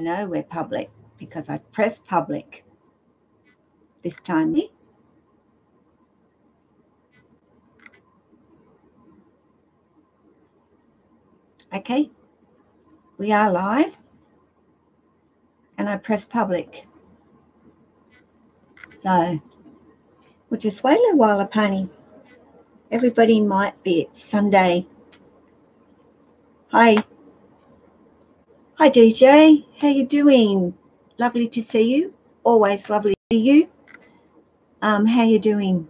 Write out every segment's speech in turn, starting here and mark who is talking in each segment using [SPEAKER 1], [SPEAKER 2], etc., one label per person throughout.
[SPEAKER 1] No, we're public because I pressed public this time. Okay, we are live and I press public. So we'll just wait a little while, Apani. Everybody might be, it's Sunday. Hi. Hi, DJ. How you doing? Lovely to see you. Always lovely to see you. How you doing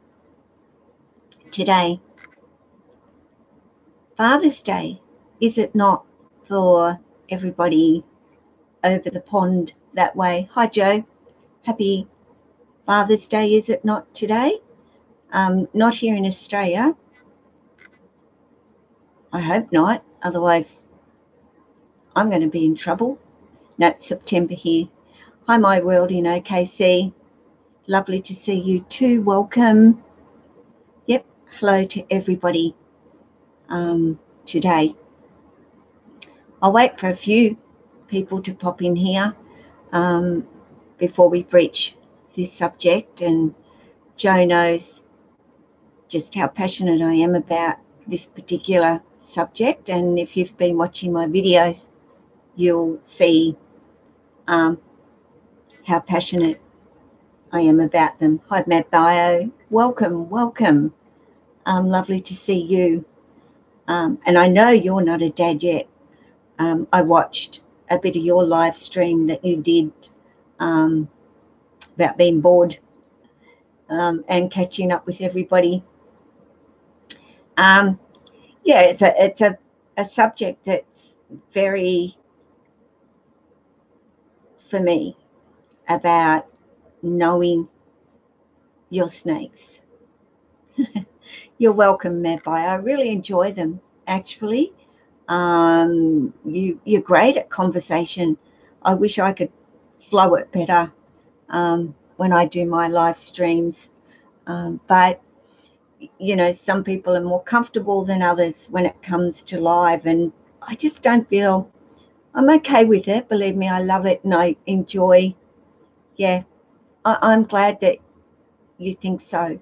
[SPEAKER 1] today? Father's Day, is it not for everybody over the pond that way? Hi, Joe. Happy Father's Day, is it not today? Not here in Australia. I hope not. Otherwise, I'm going to be in trouble. No, it's September here. Hi, my world in OKC. Lovely to see you too. Welcome. Yep. Hello to everybody today. I'll wait for a few people to pop in here before we breach this subject. And Joe knows just how passionate I am about this particular subject. And if you've been watching my videos, you'll see how passionate I am about them. Hi, Matt Bio. Welcome, welcome. Lovely to see you. And I know you're not a dad yet. I watched a bit of your live stream that you did about being bored and catching up with everybody. Yeah, it's a subject that's very, for me, about knowing your snakes. You're welcome, Matt Bio. I really enjoy them, actually. You're great at conversation. I wish I could flow it better when I do my live streams. But, you know, some people are more comfortable than others when it comes to live. And I just don't feel, I'm okay with it. Believe me, I love it and I enjoy. Yeah, I'm glad that you think so.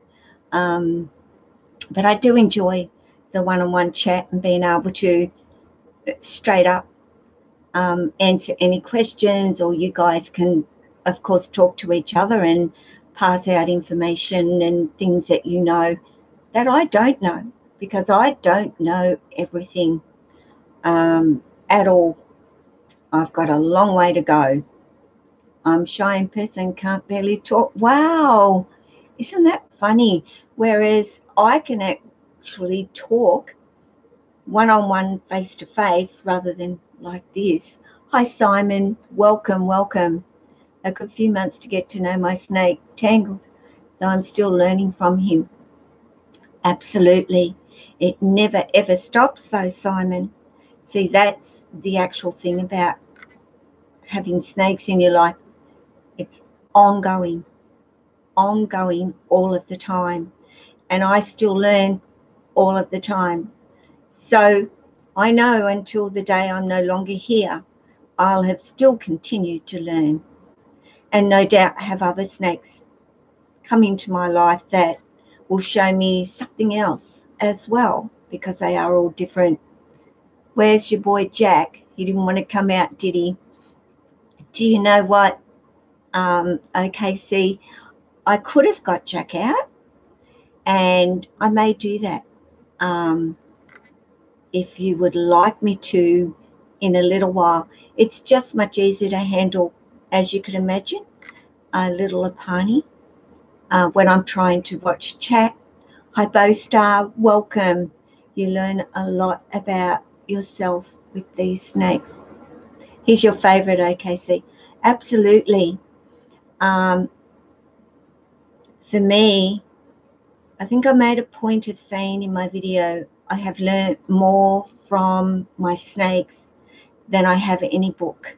[SPEAKER 1] But I do enjoy the one-on-one chat and being able to straight up answer any questions, or you guys can, of course, talk to each other and pass out information and things that you know that I don't know, because I don't know everything at all. I've got a long way to go. I'm shy in person, can't barely talk. Wow, isn't that funny? Whereas I can actually talk one-on-one, face-to-face, rather than like this. Hi, Simon. Welcome, welcome. A good few months to get to know my snake, Tangled, so I'm still learning from him. Absolutely. It never, ever stops, though, Simon. See, that's the actual thing about having snakes in your life. It's ongoing all of the time. And I still learn all of the time. So I know until the day I'm no longer here, I'll have still continued to learn, and no doubt have other snakes come into my life that will show me something else as well, because they are all different. Where's your boy Jack? He didn't want to come out, did he? Do you know what, OKC? I could have got Jack out, and I may do that. If you would like me to in a little while. It's just much easier to handle, as you can imagine, a little Apani when I'm trying to watch chat. Hi, Bowstar, welcome. You learn a lot about yourself with these snakes. He's your favourite, OKC. Absolutely. For me, I think I made a point of saying in my video, I have learned more from my snakes than I have any book.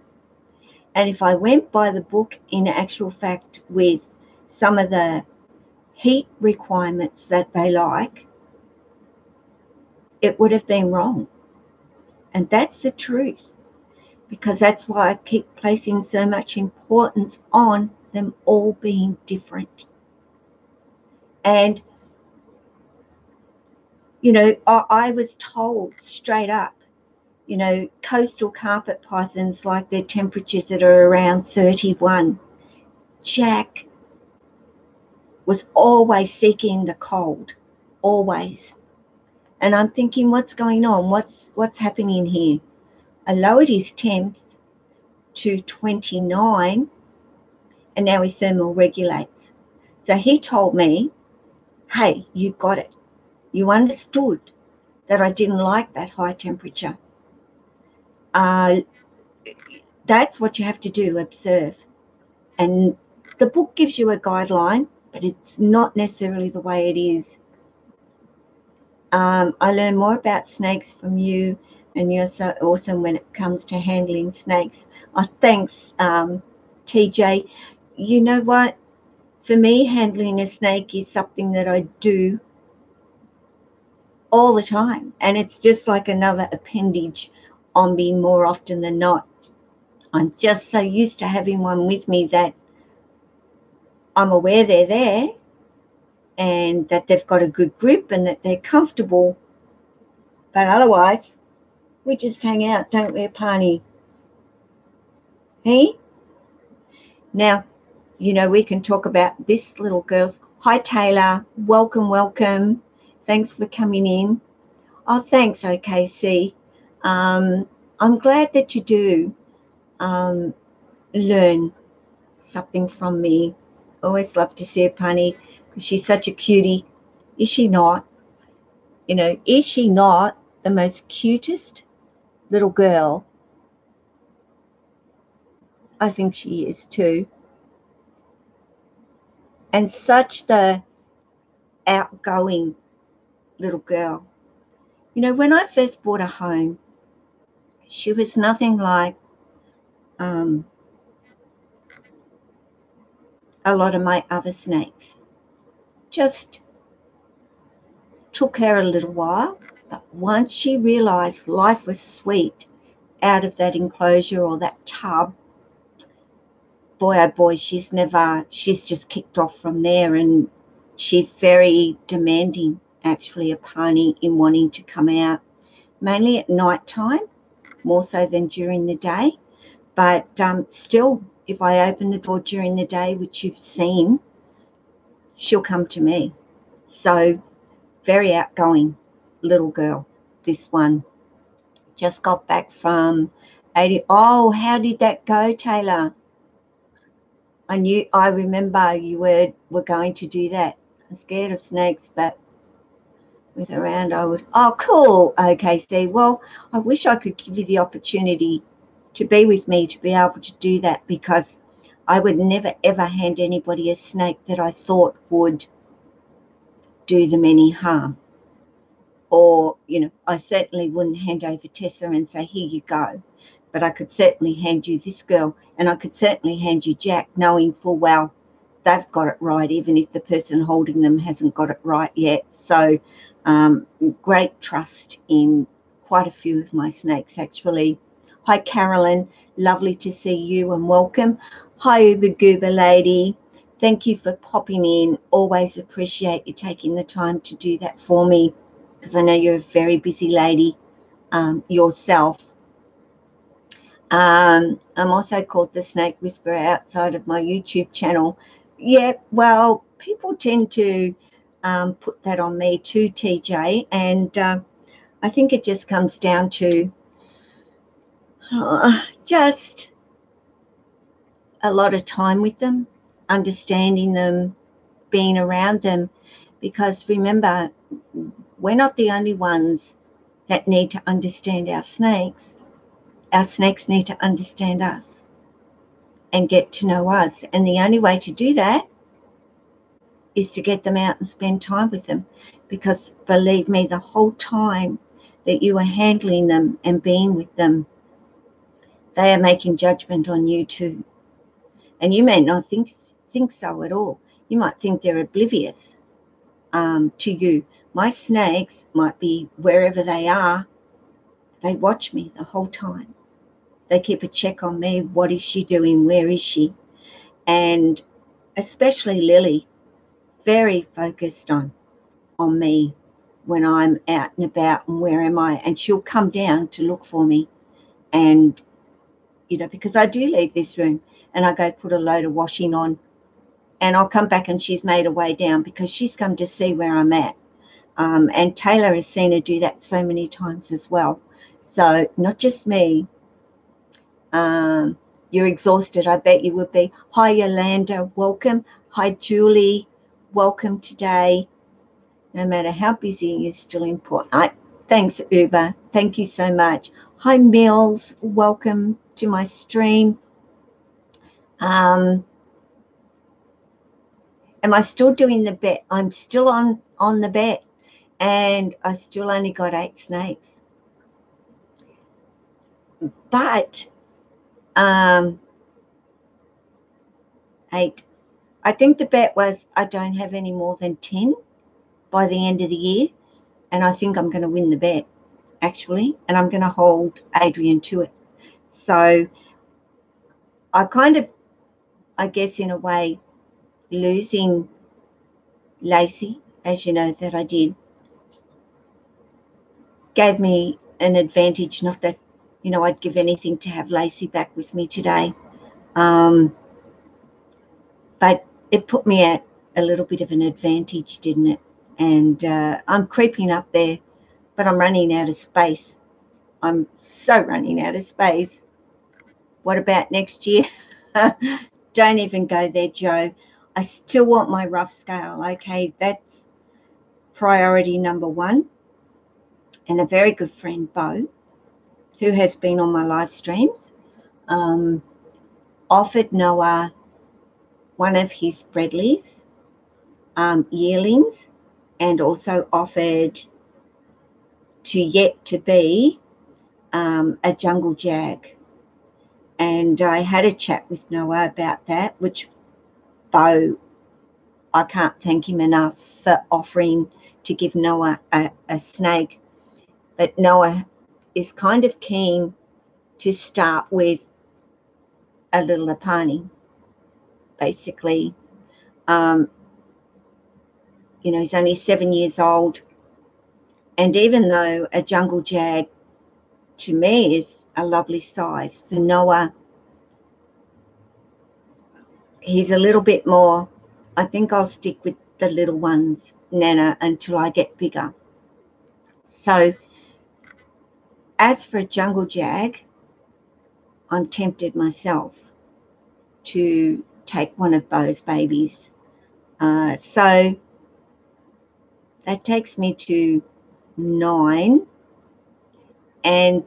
[SPEAKER 1] And if I went by the book, in actual fact, with some of the heat requirements that they like, it would have been wrong. And that's the truth. because that's why I keep placing so much importance on them all being different. And, you know, I was told straight up, you know, coastal carpet pythons like their temperatures that are around 31. Jack was always seeking the cold, always. And I'm thinking, what's going on? What's happening here? I lowered his temps to 29, and now he thermal regulates. So he told me, hey, you got it. You understood that I didn't like that high temperature. That's what you have to do, observe. And the book gives you a guideline, but it's not necessarily the way it is. I learn more about snakes from you, and you're so awesome when it comes to handling snakes. Oh, thanks, TJ. You know what? For me, handling a snake is something that I do all the time, and it's just like another appendage on me more often than not. I'm just so used to having one with me that I'm aware they're there and that they've got a good grip and that they're comfortable. But otherwise, we just hang out, don't we, Apani? Hey? Now, you know, we can talk about this little girl's. Hi, Taylor. Welcome, welcome. Thanks for coming in. Oh, thanks, OKC. I'm glad that you do learn something from me. Always love to see Apani because she's such a cutie. Is she not? You know, is she not the most cutest little girl? I think she is too. And such the outgoing little girl. You know, when I first bought her home, she was nothing like a lot of my other snakes. Just took her a little while, but once she realised life was sweet out of that enclosure or that tub, boy oh boy, she's just kicked off from there, and she's very demanding, actually, Apani, in wanting to come out, mainly at night time, more so than during the day. But still, if I open the door during the day, which you've seen, she'll come to me. So very outgoing little girl, this one. Just got back from 80. Oh, how did that go, Taylor? I remember you were going to do that. I'm scared of snakes, but with around I would. Oh, cool. Okay, see, well, I wish I could give you the opportunity to be with me to be able to do that, because I would never ever hand anybody a snake that I thought would do them any harm. Or, you know, I certainly wouldn't hand over Tessa and say, here you go. But I could certainly hand you this girl, and I could certainly hand you Jack, knowing full well they've got it right, even if the person holding them hasn't got it right yet. So great trust in quite a few of my snakes, actually. Hi, Carolyn. Lovely to see you and welcome. Hi, Uber Goober lady. Thank you for popping in. Always appreciate you taking the time to do that for me, because I know you're a very busy lady yourself. I'm also called the Snake Whisperer outside of my YouTube channel. Yeah, well, people tend to put that on me too, TJ, and I think it just comes down to just a lot of time with them, understanding them, being around them, because remember, we're not the only ones that need to understand our snakes. Our snakes need to understand us and get to know us. And the only way to do that is to get them out and spend time with them, because believe me, the whole time that you are handling them and being with them, they are making judgment on you too. And you may not think so at all. You might think they're oblivious to you. My snakes might be wherever they are. They watch me the whole time. They keep a check on me. What is she doing? Where is she? And especially Lily, very focused on me when I'm out and about and where am I. And she'll come down to look for me. And, you know, because I do leave this room and I go put a load of washing on, and I'll come back and she's made her way down because she's come to see where I'm at. And Taylor has seen her do that so many times as well. So not just me. You're exhausted, I bet you would be. Hi, Yolanda, welcome. Hi, Julie, welcome today. No matter how busy, you're still important. Thanks, Uber. Thank you so much. Hi, Mills, welcome to my stream. Am I still doing the bet? I'm still on the bet, and I still only got 8 snakes. But 8. I think the bet was I don't have any more than 10 by the end of the year, and I think I'm going to win the bet, actually, and I'm going to hold Adrian to it. So I kind of, I guess in a way, losing Lacey, as you know that I did, gave me an advantage. Not that, you know, I'd give anything to have Lacey back with me today, but it put me at a little bit of an advantage, didn't it? And I'm creeping up there, but I'm running out of space. I'm so running out of space. What about next year? Don't even go there, Joe. I still want my rough scale. Okay, that's priority number 1. And a very good friend, Bo, who has been on my live streams, offered Noah one of his Bredleys yearlings, and also offered to yet to be a jungle jag. And I had a chat with Noah about that, which Bo, I can't thank him enough for offering to give Noah a snake. But Noah is kind of keen to start with a little Apani, basically. You know, he's only 7 years old. And even though a jungle jag to me is a lovely size, for Noah, he's a little bit more, I think I'll stick with the little ones, Nana, until I get bigger. So as for a jungle jag, I'm tempted myself to take one of Bo's babies. So that takes me to 9. And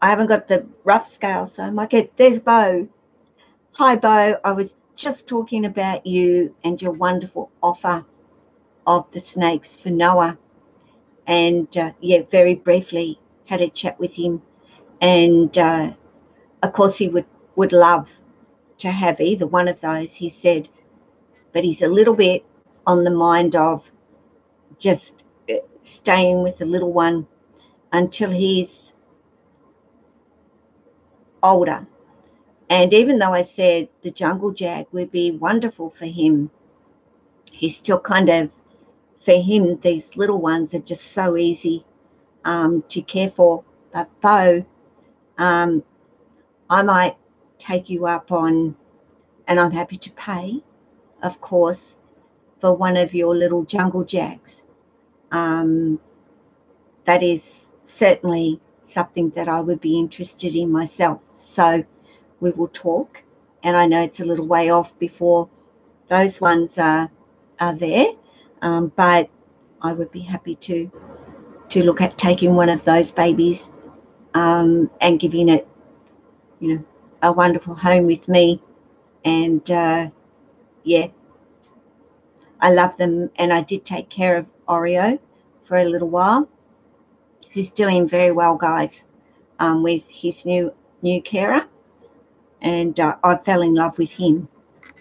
[SPEAKER 1] I haven't got the rough scale, so I might get, there's Bo. Hi, Bo. I was just talking about you and your wonderful offer of the snakes for Noah. And, yeah, very briefly had a chat with him. And, of course, he would love to have either one of those, he said. But he's a little bit on the mind of just staying with the little one until he's older. And even though I said the jungle jag would be wonderful for him, he's still kind of, for him, these little ones are just so easy to care for. But Bo, I might take you up on, and I'm happy to pay, of course, for one of your little jungle jags. That is certainly something that I would be interested in myself. So we will talk, and I know it's a little way off before those ones are there, but I would be happy to look at taking one of those babies and giving it, you know, a wonderful home with me. And yeah, I love them, and I did take care of Oreo for a little while, who's doing very well, guys, with his new carer, and I fell in love with him.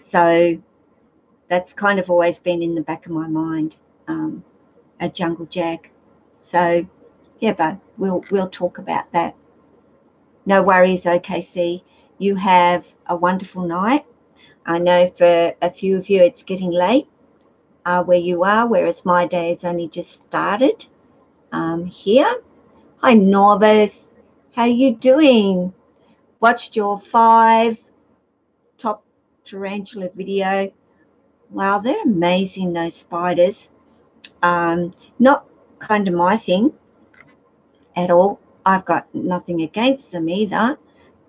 [SPEAKER 1] So that's kind of always been in the back of my mind, a jungle jag. So yeah, but we'll talk about that. No worries, OKC. You have a wonderful night. I know for a few of you it's getting late where you are, whereas my day has only just started here. Hi, Norvis. How you doing? Watched your 5 top tarantula video. Wow, they're amazing, those spiders. Not kind of my thing at all. I've got nothing against them either.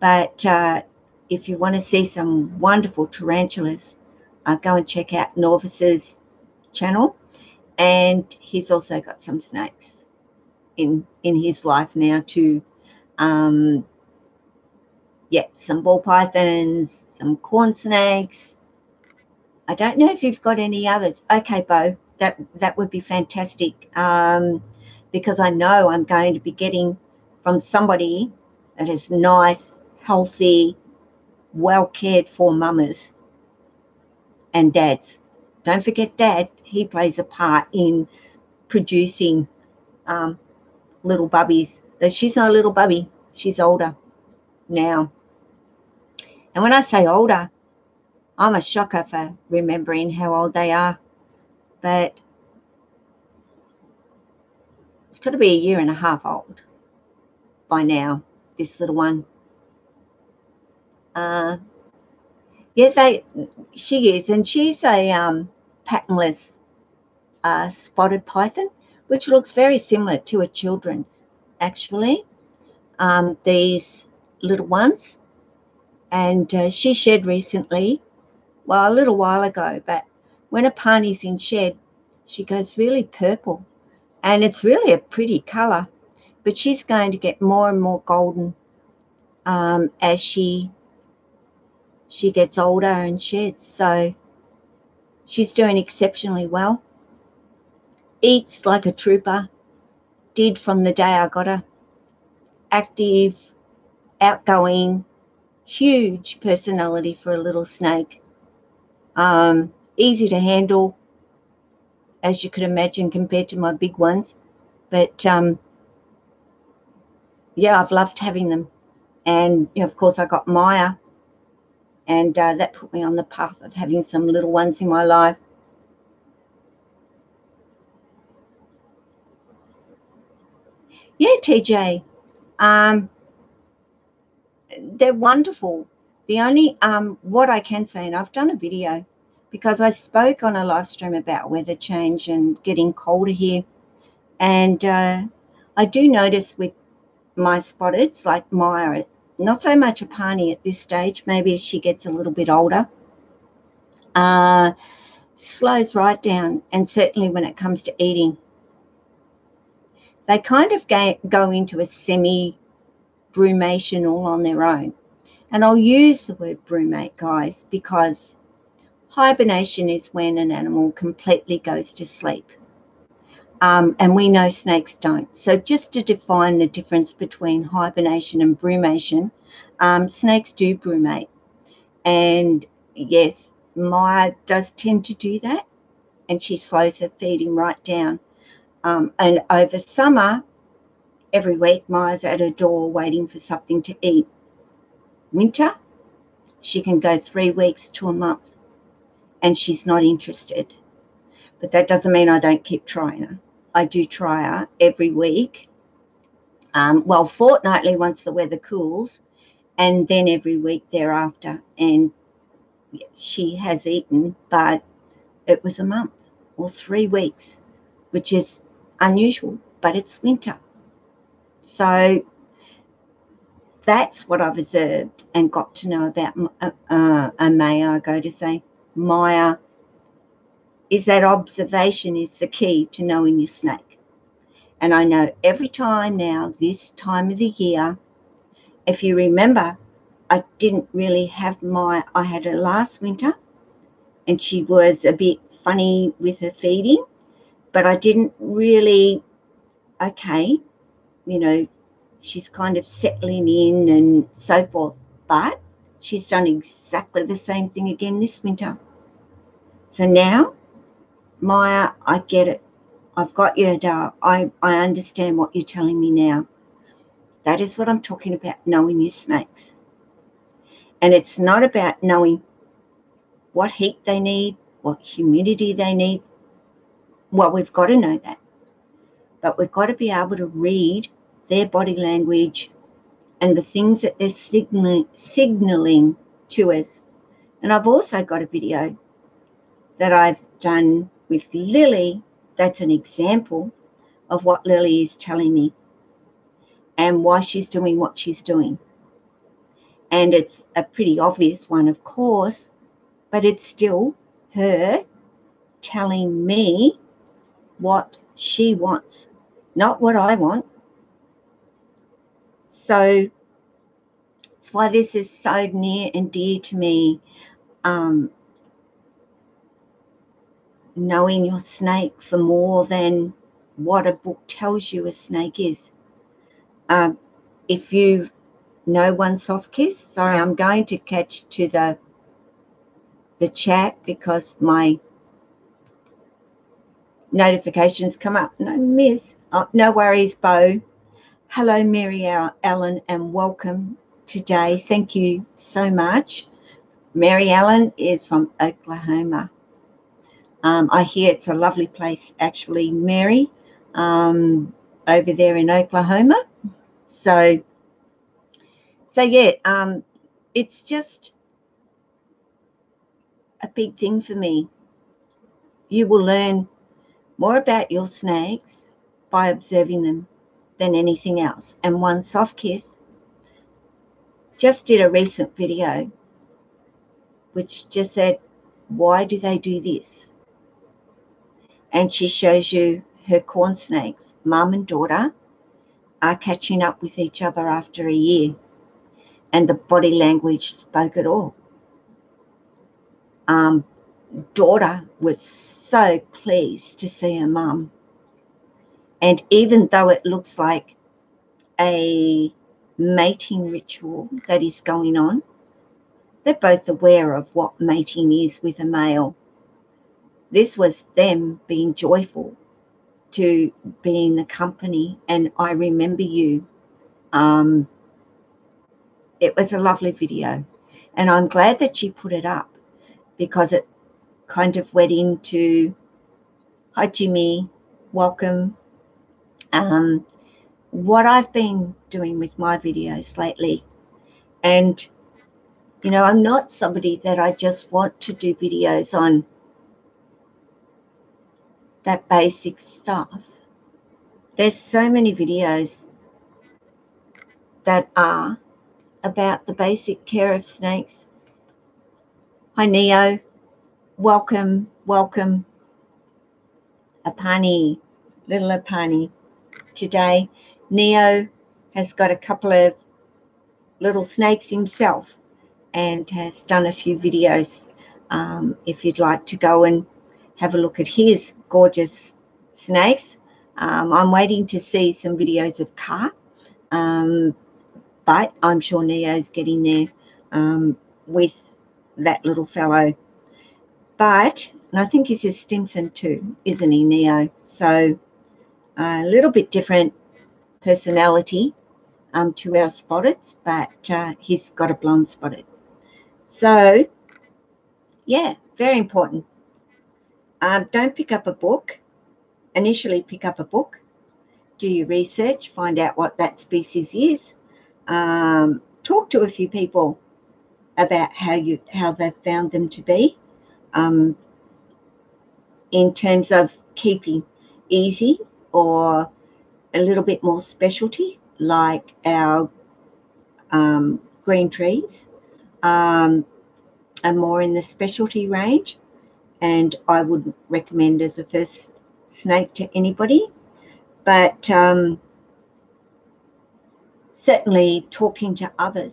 [SPEAKER 1] But if you want to see some wonderful tarantulas, go and check out Norvis's channel. And he's also got some snakes in his life now too. Yeah, some ball pythons, some corn snakes. I don't know if you've got any others. Okay, Bo, that would be fantastic, because I know I'm going to be getting from somebody that is nice, healthy, well cared for mamas and dads. Don't forget Dad, he plays a part in producing little bubbies. Though she's not a little bubby, she's older now. And when I say older, I'm a shocker for remembering how old they are. But it's got to be a year and a half old by now, this little one. Yeah, she is. And she's a patternless spotted python, which looks very similar to a children's, actually, these little ones. And she shed recently, well, a little while ago, but when a pani's in shed, she goes really purple. And it's really a pretty colour, but she's going to get more and more golden as she gets older and sheds. So she's doing exceptionally well. Eats like a trooper, did from the day I got her. Active, outgoing, huge personality for a little snake. Easy to handle, as you could imagine, compared to my big ones. But yeah, I've loved having them. And you know, of course I got Maya, and that put me on the path of having some little ones in my life. Yeah, TJ, they're wonderful. The only what I can say, and I've done a video because I spoke on a live stream about weather change and getting colder here, and I do notice with my spotteds, like Maya, not so much a Apani at this stage, maybe as she gets a little bit older, slows right down, and certainly when it comes to eating. They kind of go into a semi-brumation all on their own. And I'll use the word brumate, guys, because hibernation is when an animal completely goes to sleep. And we know snakes don't. So just to define the difference between hibernation and brumation, snakes do brumate. And yes, Maya does tend to do that, and she slows her feeding right down. And over summer, every week, Maya's at her door waiting for something to eat. Winter, she can go 3 weeks to a month, and she's not interested. But that doesn't mean I don't keep trying her. I do try her every week, well, fortnightly once the weather cools, and then every week thereafter. And she has eaten, but it was a month or 3 weeks, which is unusual, but it's winter. So that's what I've observed and got to know about Maya. I go to say, Maya, is that observation is the key to knowing your snake. And I know every time now, this time of the year, if you remember, I didn't really have I had her last winter, and she was a bit funny with her feeding, but I didn't really, okay, you know, she's kind of settling in and so forth, but she's done exactly the same thing again this winter. So now, Maya, I get it. I've got you, Dar. I understand what you're telling me now. That is what I'm talking about, knowing your snakes. And it's not about knowing what heat they need, what humidity they need. Well, we've got to know that. But we've got to be able to read their body language and the things that they're signaling to us. And I've also got a video that I've done with Lily. That's an example of what Lily is telling me and why she's doing what she's doing. And it's a pretty obvious one, of course, but it's still her telling me what she wants, not what I want. So that's why this is so near and dear to me, knowing your snake for more than what a book tells you a snake is. If you know One Soft Kiss, sorry, I'm going to catch to the chat because my notifications come up. No, miss. Oh, no worries, Bo. Hello, Mary Ellen, and welcome today. Thank you so much. Mary Ellen is from Oklahoma. I hear it's a lovely place, actually, Mary, over there in Oklahoma. So yeah, it's just a big thing for me. You will learn more about your snakes by observing them than anything else. And One Soft Kiss just did a recent video which just said, why do they do this? And she shows you her corn snakes, mum and daughter, are catching up with each other after a year. And the body language spoke it all. Daughter was so pleased to see her mum. And even though it looks like a mating ritual that is going on, they're both aware of what mating is with a male. This was them being joyful to be in the company, and I remember you. It was a lovely video, and I'm glad that she put it up because it kind of went into, hi Jimmy, welcome, what I've been doing with my videos lately. And you know, I'm not somebody that I just want to do videos on that basic stuff. There's so many videos that are about the basic care of snakes. Hi Neo, welcome, Apani, little Apani. Today, Neo has got a couple of little snakes himself and has done a few videos. If you'd like to go and have a look at his gorgeous snakes. I'm waiting to see some videos of Car, but I'm sure Neo's getting there with that little fellow. But, and I think he's a Stimson too, isn't he, Neo? So a little bit different personality to our spotteds, but he's got a blonde spotted. So, yeah, very important. Don't pick up a book. Initially pick up a book, do your research, find out what that species is, talk to a few people about how they've found them to be, in terms of keeping easy or a little bit more specialty, like our green trees are more in the specialty range, and I would recommend as a first snake to anybody. But certainly talking to others,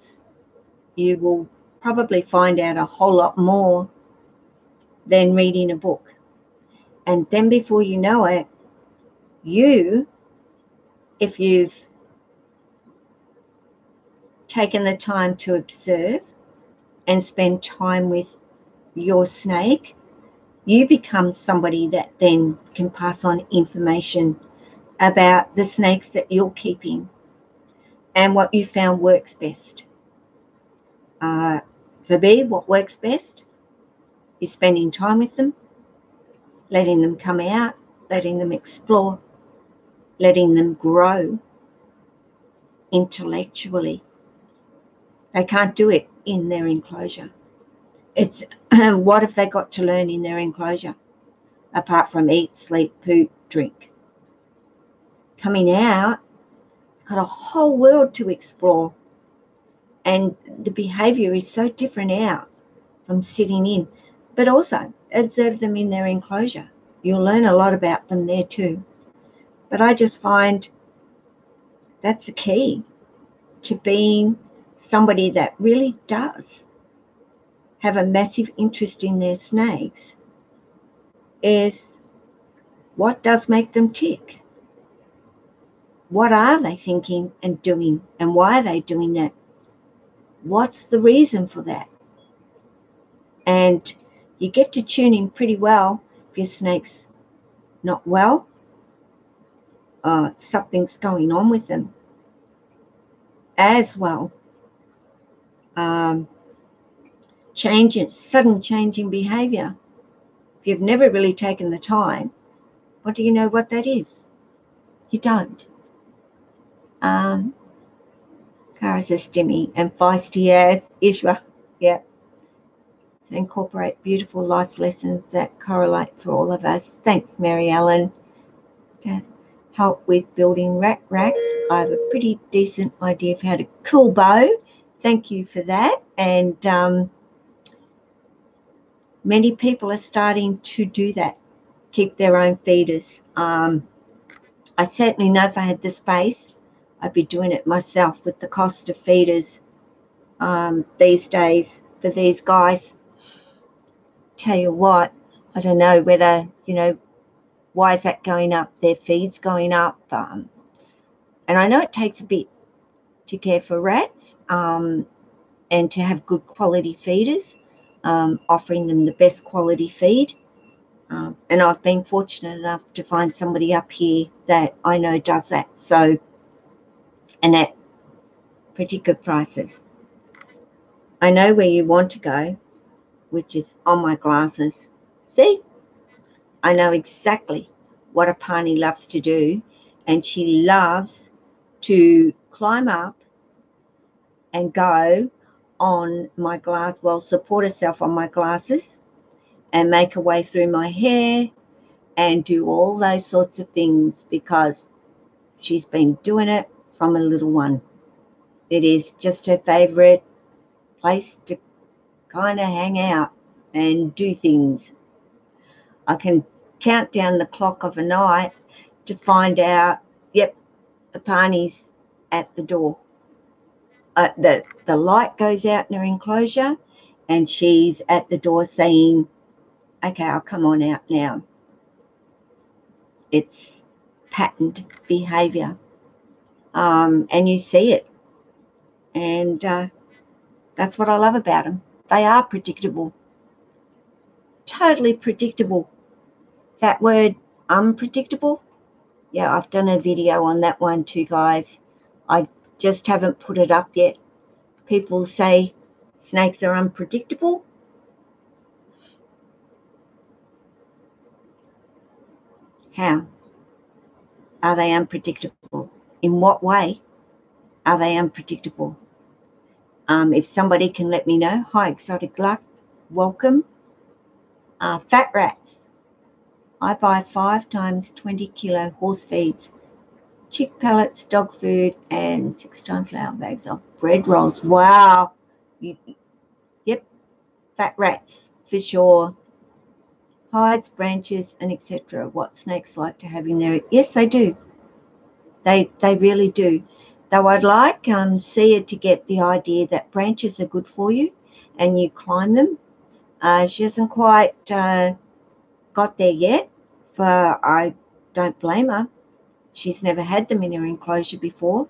[SPEAKER 1] you will probably find out a whole lot more than reading a book. And then before you know it, if you've taken the time to observe and spend time with your snake, you become somebody that then can pass on information about the snakes that you're keeping. and what you found works best. For me, what works best is spending time with them, letting them come out, letting them explore, letting them grow intellectually. They can't do it in their enclosure. It's what have they got to learn in their enclosure apart from eat, sleep, poop, drink? Coming out, got a whole world to explore, and the behaviour is so different out from sitting in. But also observe them in their enclosure. You'll learn a lot about them there too. But I just find that's the key to being somebody that really does have a massive interest in their snakes, is what does make them tick? What are they thinking and doing, and why are they doing that? What's the reason for that? And you get to tune in pretty well if your snake's not well, something's going on with them as well. Sudden change in behaviour. If you've never really taken the time, what do you know what that is? You don't. Kara says stimmy and feisty as Ishwa. Yeah. To incorporate beautiful life lessons that correlate for all of us. Thanks, Mary Ellen. To help with building rat racks, I have a pretty decent idea of how to cool bow. Thank you for that. And many people are starting to do that, keep their own feeders. I certainly know if I had the space, I'd be doing it myself with the cost of feeders these days for these guys. Tell you what, I don't know whether, why is that going up? Their feed's going up. And I know it takes a bit to care for rats and to have good quality feeders, offering them the best quality feed. And I've been fortunate enough to find somebody up here that I know does that. So, and at pretty good prices. I know where you want to go, which is on my glasses. See? I know exactly what Apani loves to do, and she loves to climb up and go on my glass, support herself on my glasses and make her way through my hair and do all those sorts of things because she's been doing it from a little one. It is just her favourite place to kind of hang out and do things. I can count down the clock of a night to find out, yep, Apani's at the door. The light goes out in her enclosure and she's at the door saying, okay, I'll come on out now. It's patterned behaviour. And you see it. And that's what I love about them. They are predictable. Totally predictable. That word, unpredictable, yeah, I've done a video on that one too, guys. I just haven't put it up yet. People say snakes are unpredictable. How are they unpredictable? In what way are they unpredictable? If somebody can let me know. Hi, Exotic Luck. Welcome. Fat rats. I buy 5 times 20 kilo horse feeds, chick pellets, dog food, and 6 times flour bags of bread rolls. Wow. Yep. Fat rats for sure. Hides, branches, and etc. What snakes like to have in there? Yes, they do. They really do. Though I'd like Sia to get the idea that branches are good for you and you climb them. She hasn't quite got there yet, but I don't blame her. She's never had them in her enclosure before.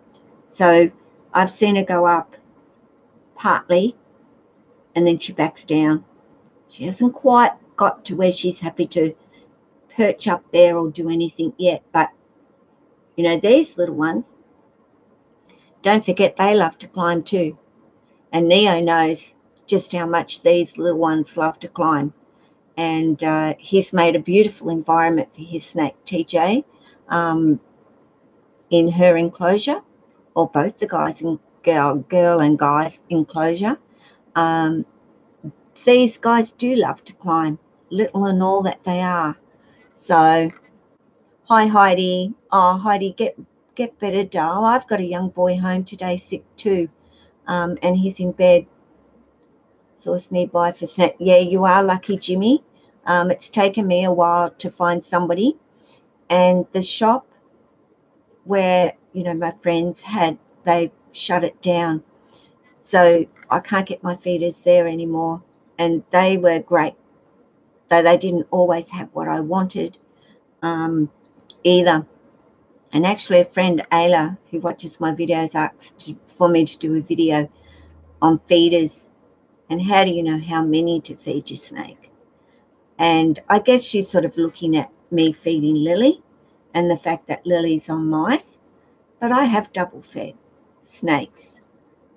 [SPEAKER 1] So I've seen her go up partly and then she backs down. She hasn't quite got to where she's happy to perch up there or do anything yet. But, these little ones don't forget they love to climb too. And Neo knows just how much these little ones love to climb. And he's made a beautiful environment for his snake, TJ, in her enclosure, or both the guys and girl and guys enclosure. These guys do love to climb, little and all that they are. So, hi Heidi. Oh, Heidi, get better, doll. I've got a young boy home today, sick too, and he's in bed. Source nearby for snack. Yeah, you are lucky, Jimmy. It's taken me a while to find somebody, and the shop where my friends they shut it down, so I can't get my feeders there anymore. And they were great, though they didn't always have what I wanted either. And actually, a friend, Ayla, who watches my videos, asked for me to do a video on feeders and how do you know how many to feed your snake. And I guess she's sort of looking at me feeding Lily and the fact that Lily's on mice, but I have double fed snakes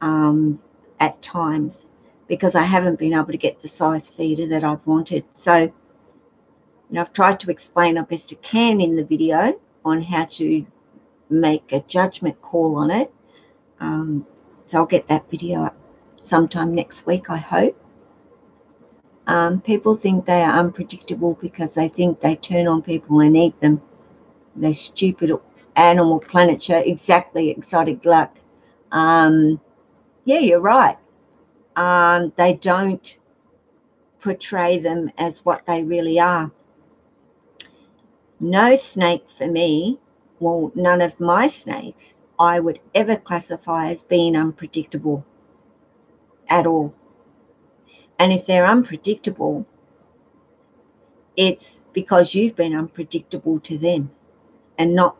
[SPEAKER 1] at times because I haven't been able to get the size feeder that I've wanted. So I've tried to explain as best I can in the video on how to make a judgment call on it. So I'll get that video up sometime next week, I hope. People think they are unpredictable because they think they turn on people and eat them. They're stupid Animal Planet show. Exactly, Exotic Luck. Yeah, you're right. They don't portray them as what they really are. No snake for me, well, none of my snakes, I would ever classify as being unpredictable at all. And if they're unpredictable, it's because you've been unpredictable to them and not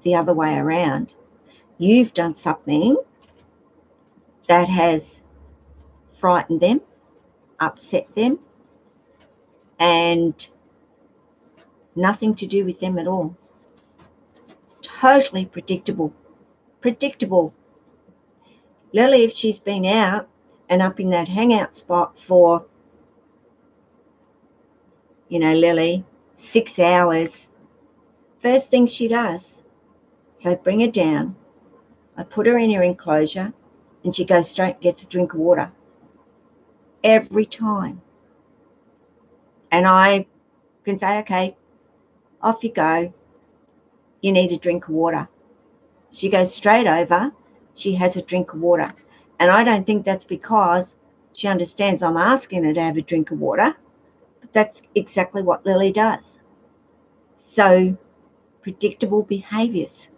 [SPEAKER 1] the other way around. You've done something that has frightened them, upset them, and nothing to do with them at all. Totally predictable. Predictable. Lily, if she's been out and up in that hangout spot for, Lily, 6 hours, first thing she does, so I bring her down, I put her in her enclosure, and she goes straight and gets a drink of water. Every time. And I can say, okay, off you go. You need a drink of water. She goes straight over. She has a drink of water. And I don't think that's because she understands I'm asking her to have a drink of water. But that's exactly what Lily does. So, predictable behaviours.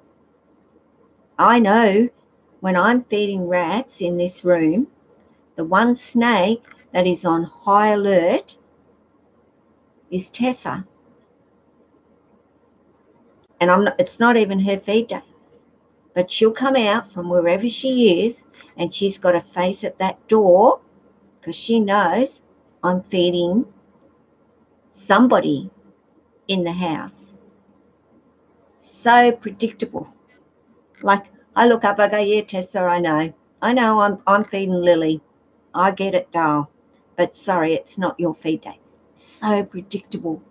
[SPEAKER 1] I know when I'm feeding rats in this room, the one snake that is on high alert is Tessa. And it's not even her feed day. But she'll come out from wherever she is and she's got to face at that door because she knows I'm feeding somebody in the house. So predictable. Like I look up, I go, yeah, Tessa, I know I'm feeding Lily. I get it, doll. But sorry, it's not your feed day. So predictable.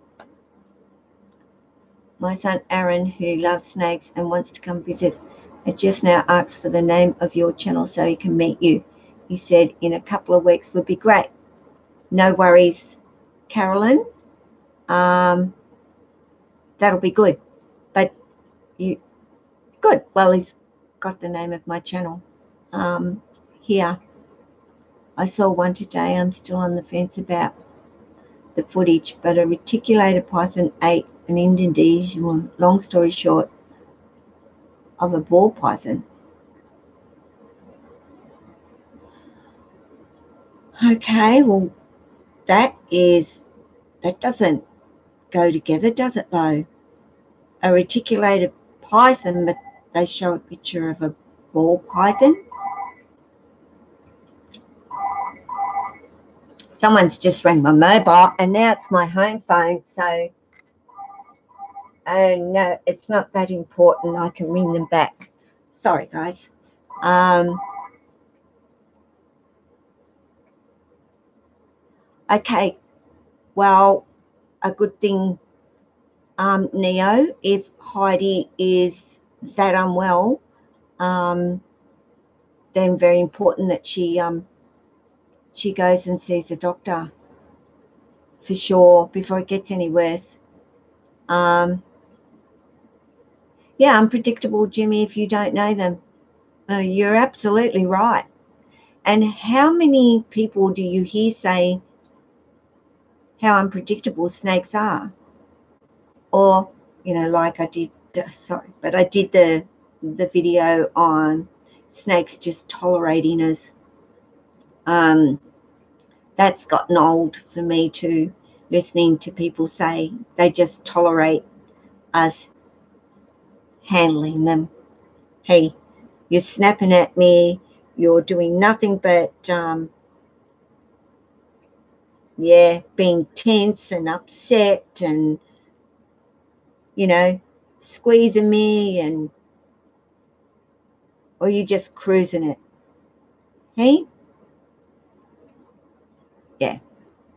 [SPEAKER 1] My son Aaron, who loves snakes and wants to come visit, had just now asked for the name of your channel so he can meet you. He said in a couple of weeks would be great. No worries, Carolyn. That'll be good. But good. Well, he's got the name of my channel here. I saw one today. I'm still on the fence about the footage, but a reticulated python ate an Indonesian, long story short, of a ball python. Okay, well, that doesn't go together, does it though? A reticulated python, but they show a picture of a ball python. Someone's just rang my mobile and now it's my home phone, so no, it's not that important. I can ring them back. Sorry, guys. Okay, well, a good thing, Neo, if Heidi is that unwell, then very important that she goes and sees a doctor for sure before it gets any worse. Yeah, unpredictable, Jimmy, if you don't know them. You're absolutely right. And how many people do you hear say how unpredictable snakes are? Or, like I did, I did the video on snakes just tolerating us. That's gotten old for me too, listening to people say they just tolerate us handling them. Hey, you're snapping at me, you're doing nothing but being tense and upset and squeezing me, or you just cruising it. Hey,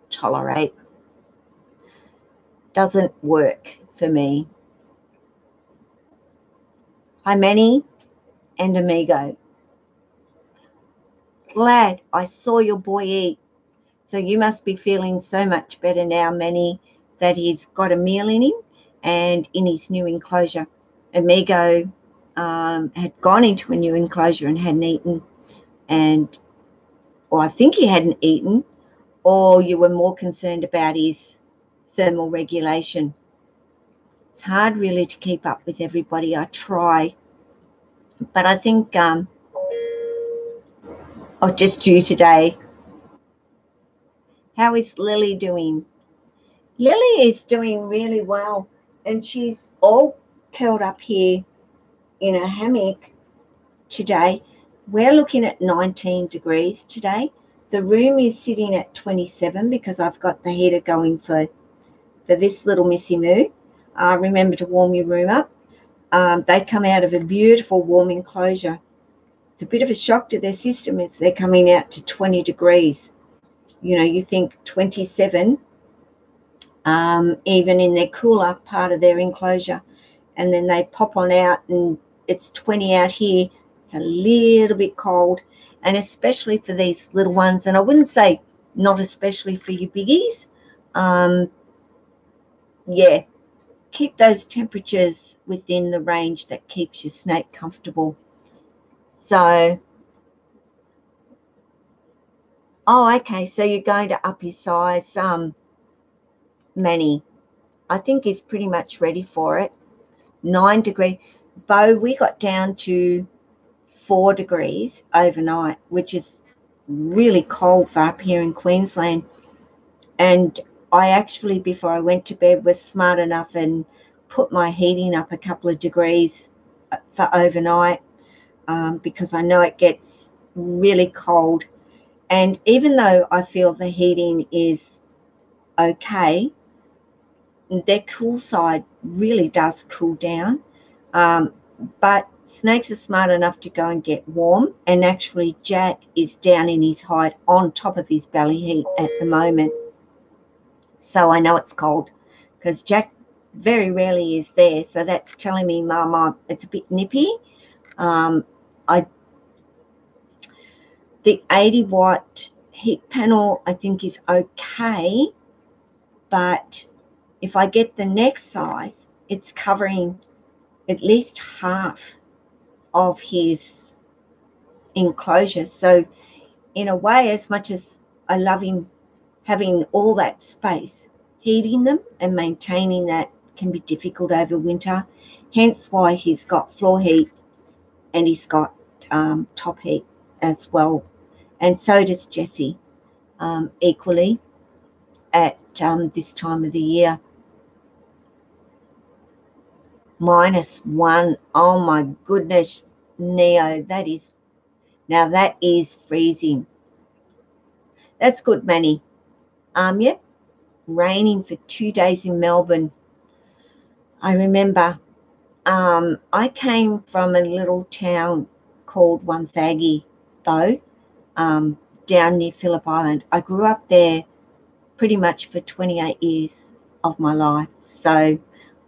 [SPEAKER 1] tolerate doesn't work for me. Hi, Manny and Amigo. Glad I saw your boy eat. So you must be feeling so much better now, Manny, that he's got a meal in him and in his new enclosure. Amigo had gone into a new enclosure and hadn't eaten, or I think he hadn't eaten, or you were more concerned about his thermal regulation. It's hard really to keep up with everybody. I try, but I think just you today. How is Lily doing? Lily is doing really well, and she's all curled up here in a hammock today. We're looking at 19 degrees today. The room is sitting at 27 because I've got the heater going for this little Missy Moo. Remember to warm your room up. They come out of a beautiful warm enclosure. It's a bit of a shock to their system if they're coming out to 20 degrees. You think 27, even in their cooler part of their enclosure, and then they pop on out and it's 20 out here. It's a little bit cold, and especially for these little ones, and I wouldn't say not especially for you biggies. Keep those temperatures within the range that keeps your snake comfortable. So, okay, so you're going to up his size. Manny, I think he's pretty much ready for it. 9 degrees. Bo, we got down to 4 degrees overnight, which is really cold for up here in Queensland. And I actually, before I went to bed, was smart enough and put my heating up a couple of degrees for overnight, because I know it gets really cold. And even though I feel the heating is okay, their cool side really does cool down. But snakes are smart enough to go and get warm, and actually Jack is down in his hide on top of his belly heat at the moment. So I know it's cold because Jack very rarely is there. So that's telling me, Mama, it's a bit nippy. The 80 watt heat panel I think is okay, but if I get the next size, it's covering at least half of his enclosure. So in a way, as much as I love him having all that space, heating them and maintaining that can be difficult over winter, hence why he's got floor heat and he's got top heat as well. And so does Jessie, equally at this time of the year. -1. Oh my goodness, Neo, that is freezing. That's good, Manny. Yep, raining for 2 days in Melbourne. I remember I came from a little town called Wonthaggi Bow, down near Phillip Island. I grew up there pretty much for 28 years of my life, so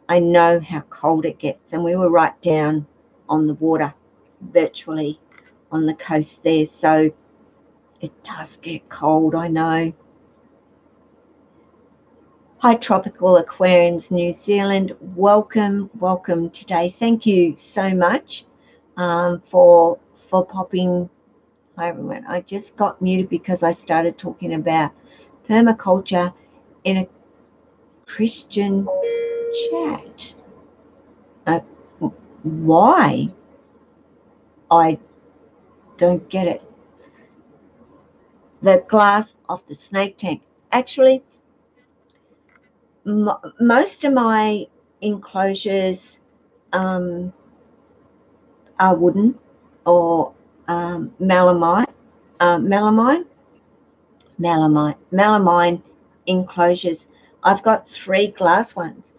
[SPEAKER 1] I know how cold it gets, and we were right down on the water, virtually on the coast there, so it does get cold, I know. Hi, Tropical Aquariums New Zealand. Welcome today. Thank you so much for popping. Hi, everyone. I just got muted because I started talking about permaculture in a Christian chat. Why? I don't get it. The glass of the snake tank. Actually, most of my enclosures are wooden or melamine enclosures. I've got 3 glass ones,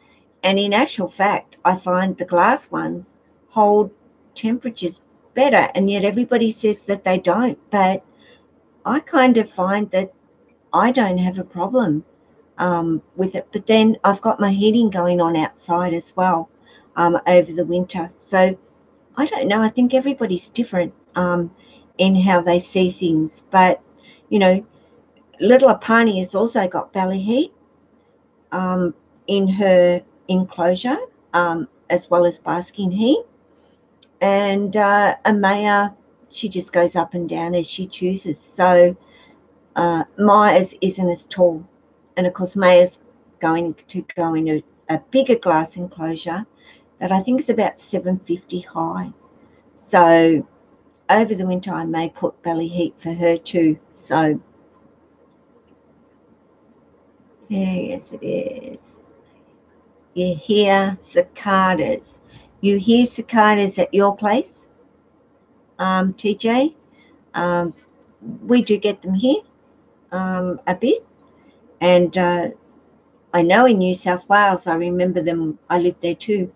[SPEAKER 1] and in actual fact I find the glass ones hold temperatures better, and yet everybody says that they don't, but I kind of find that I don't have a problem with it. But then I've got my heating going on outside as well over the winter, so I don't know, I think everybody's different in how they see things. But you know, little Apani has also got belly heat in her enclosure, as well as basking heat. And Amaya, she just goes up and down as she chooses. So Maya's isn't as tall. And of course, Maya's going to go in a bigger glass enclosure that I think is about 750 high. So over the winter, I may put belly heat for her too. So yeah, yes, it is. You hear cicadas. You hear cicadas at your place, TJ? We do get them here a bit. And I know in New South Wales, I remember them, I lived there too.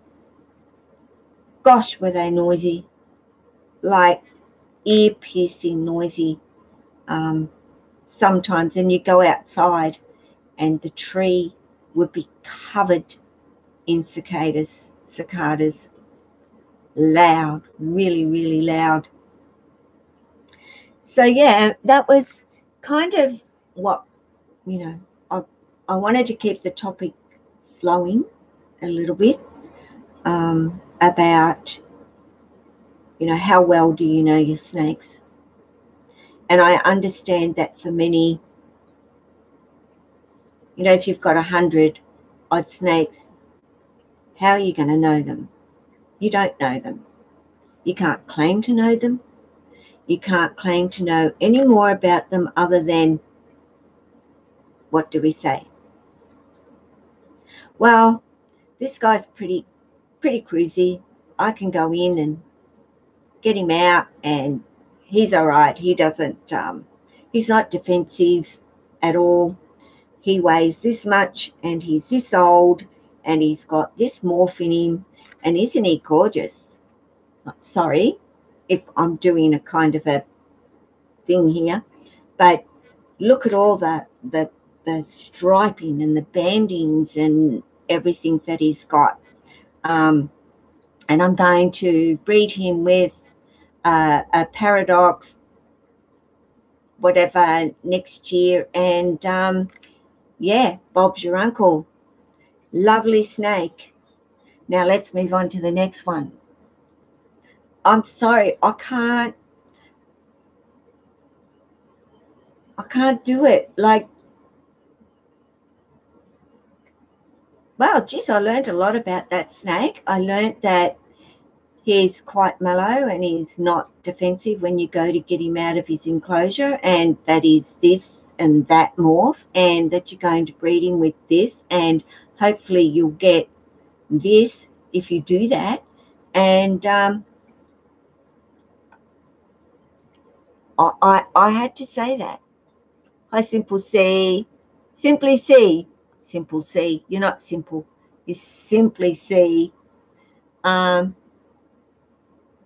[SPEAKER 1] Gosh, were they noisy. Like ear-piercing noisy sometimes. And you go outside and the tree would be covered in cicadas, loud, really, really loud. So yeah, that was kind of what, you know, I wanted to keep the topic flowing a little bit about, you know, how well do you know your snakes? And I understand that for many, you know, if you've got 100 odd snakes, how are you going to know them? You don't know them. You can't claim to know them. You can't claim to know any more about them other than, what do we say? Well, this guy's pretty cruisy. I can go in and get him out and he's all right. He doesn't, he's not defensive at all. He weighs this much and he's this old and he's got this morph in him, and isn't he gorgeous? Sorry if I'm doing a kind of a thing here, but look at all the striping and the bandings and everything that he's got. And I'm going to breed him with a Paradox, whatever, next year. And yeah, Bob's your uncle. Lovely snake. Now let's move on to the next one. I'm sorry, I can't do it. Like, well, geez, I learned a lot about that snake. I learned that he's quite mellow and he's not defensive when you go to get him out of his enclosure, and that he's this and that morph, and that you're going to breed him with this, and hopefully you'll get this if you do that. And I had to say that. Hi, Simple C. Simply C. Simple C. You're not simple. You're Simply C.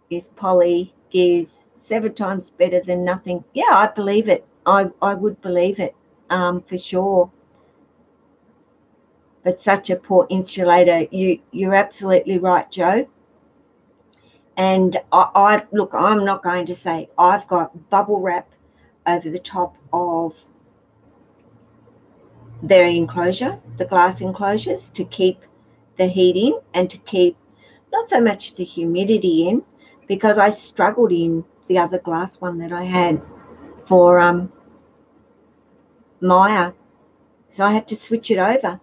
[SPEAKER 1] Is Polly. gives 7 times better than nothing. Yeah, I believe it. I would believe it, for sure. But such a poor insulator. You're absolutely right, Joe. And I look, I'm not going to say I've got bubble wrap over the top of their enclosure, the glass enclosures, to keep the heat in and to keep not so much the humidity in, because I struggled in the other glass one that I had for Maya. So I had to switch it over.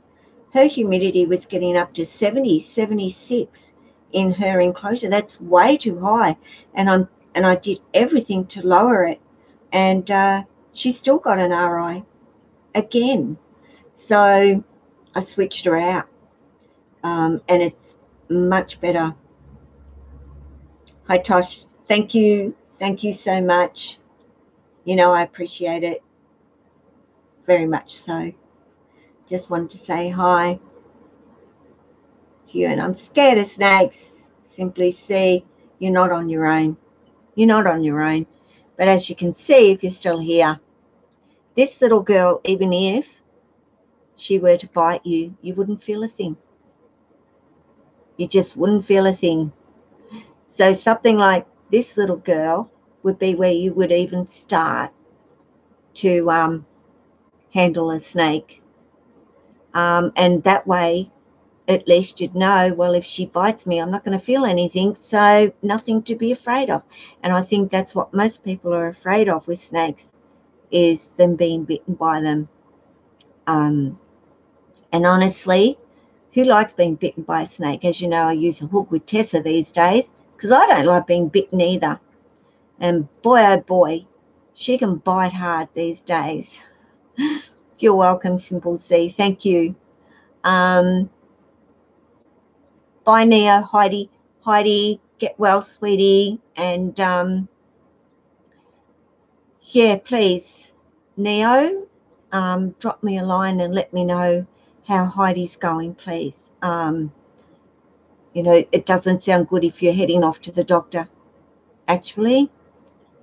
[SPEAKER 1] Her humidity was getting up to 70, 76 in her enclosure. That's way too high. And I did everything to lower it. And she still got an RI again. So I switched her out. And it's much better. Hi, Tosh. Thank you. Thank you so much. You know, I appreciate it very much so. Just wanted to say hi to you. And I'm scared of snakes. Simply see, you're not on your own. You're not on your own. But as you can see, if you're still here, this little girl, even if she were to bite you, you wouldn't feel a thing. You just wouldn't feel a thing. So something like this little girl would be where you would even start to handle a snake. And that way, at least you'd know, well, if she bites me, I'm not going to feel anything, so nothing to be afraid of. And I think that's what most people are afraid of with snakes, is them being bitten by them. And honestly, who likes being bitten by a snake? As you know, I use a hook with Tessa these days because I don't like being bitten either. And boy, oh boy, she can bite hard these days. You're welcome, Simple C. Thank you. Bye, Neo. Heidi, get well, sweetie. And yeah, please, Neo, drop me a line and let me know how Heidi's going, please. You know, it doesn't sound good if you're heading off to the doctor, actually.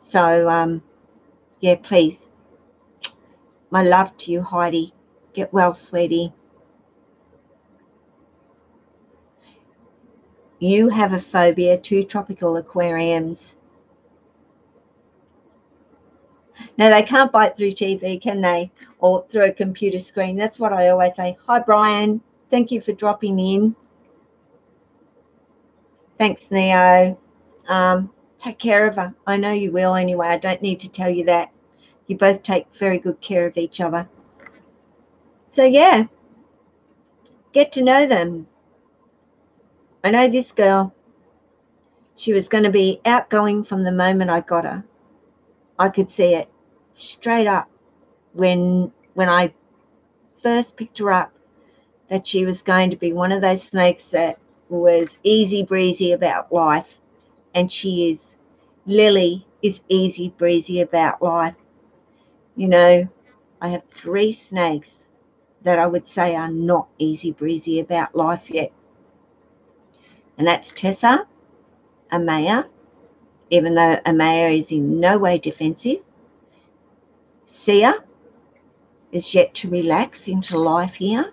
[SPEAKER 1] So, yeah, please. My love to you, Heidi. Get well, sweetie. You have a phobia to tropical aquariums. No, they can't bite through TV, can they? Or through a computer screen. That's what I always say. Hi, Brian. Thank you for dropping in. Thanks, Neo. Take care of her. I know you will anyway. I don't need to tell you that. You both take very good care of each other. So, yeah, get to know them. I know this girl. She was going to be outgoing from the moment I got her. I could see it straight up when I first picked her up, that she was going to be one of those snakes that was easy breezy about life. And she is. Lily is easy breezy about life. You know, I have 3 snakes that I would say are not easy breezy about life yet. And that's Tessa, Amaya, even though Amaya is in no way defensive. Sia is yet to relax into life here.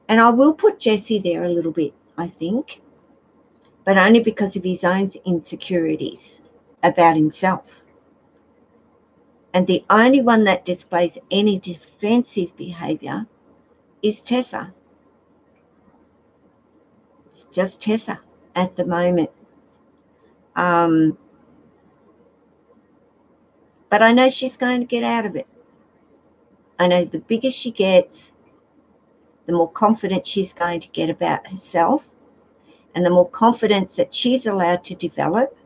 [SPEAKER 1] And I will put Jesse there a little bit, I think, but only because of his own insecurities about himself. And the only one that displays any defensive behaviour is Tessa. It's just Tessa at the moment. But I know she's going to get out of it. I know the bigger she gets, the more confident she's going to get about herself, and the more confidence that she's allowed to develop,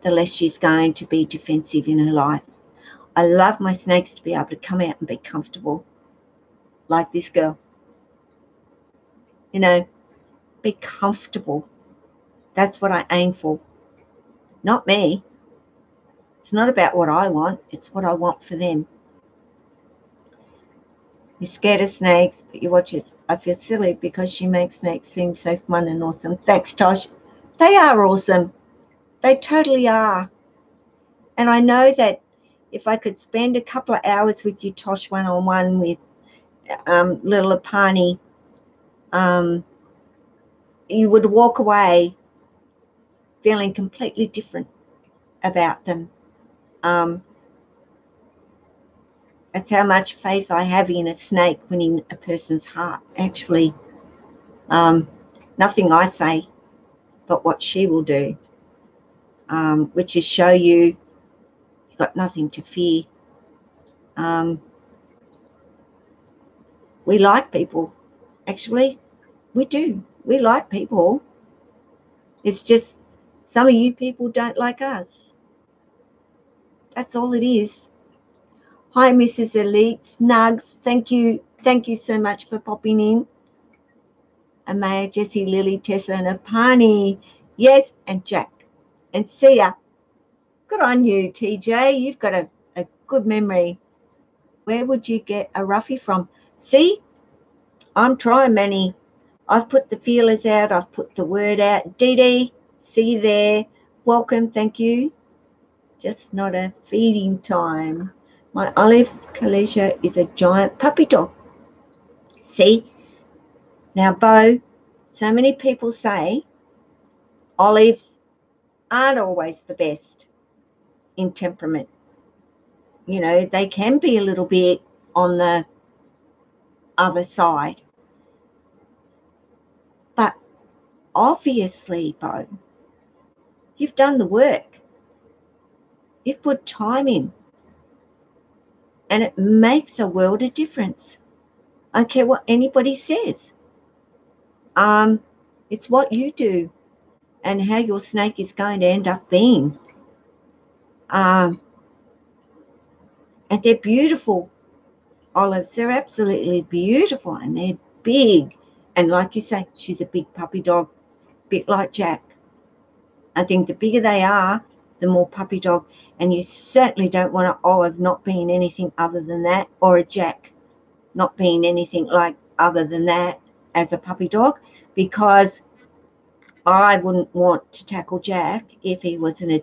[SPEAKER 1] the less she's going to be defensive in her life. I love my snakes to be able to come out and be comfortable, like this girl. You know, be comfortable. That's what I aim for. Not me. It's not about what I want. It's what I want for them. You're scared of snakes, but you watch it. I feel silly because she makes snakes seem so fun and awesome. Thanks, Tosh. They are awesome. They totally are. And I know that if I could spend a couple of hours with you, Tosh, one-on-one with little Apani, you would walk away feeling completely different about them. That's how much faith I have in a snake winning a person's heart, actually. Nothing I say, but what she will do, which is show you've got nothing to fear. We like people, actually. We do. We like people. It's just some of you people don't like us. That's all it is. Hi, Mrs. Elite. Nugs, thank you. Thank you so much for popping in. Amaya, Jessie, Lily, Tessa, and Apani. Yes, and Jack. And Sia. Good on you, TJ. You've got a good memory. Where would you get a roughie from? See, I'm trying, Manny. I've put the feelers out. I've put the word out. Dee Dee, see you there. Welcome, thank you. Just not a feeding time. My Olive Kalisha is a giant puppy dog. See? Now, Bo, so many people say olives aren't always the best in temperament. You know, they can be a little bit on the other side. But obviously, Bo, you've done the work. You've put time in. And it makes a world of difference. I don't care what anybody says. It's what you do and how your snake is going to end up being. And they're beautiful olives. They're absolutely beautiful, and they're big. And like you say, she's a big puppy dog, a bit like Jack. I think the bigger they are, the more puppy dog. And you certainly don't want an olive not being anything other than that, or a Jack not being anything like other than that as a puppy dog, because I wouldn't want to tackle Jack if he was a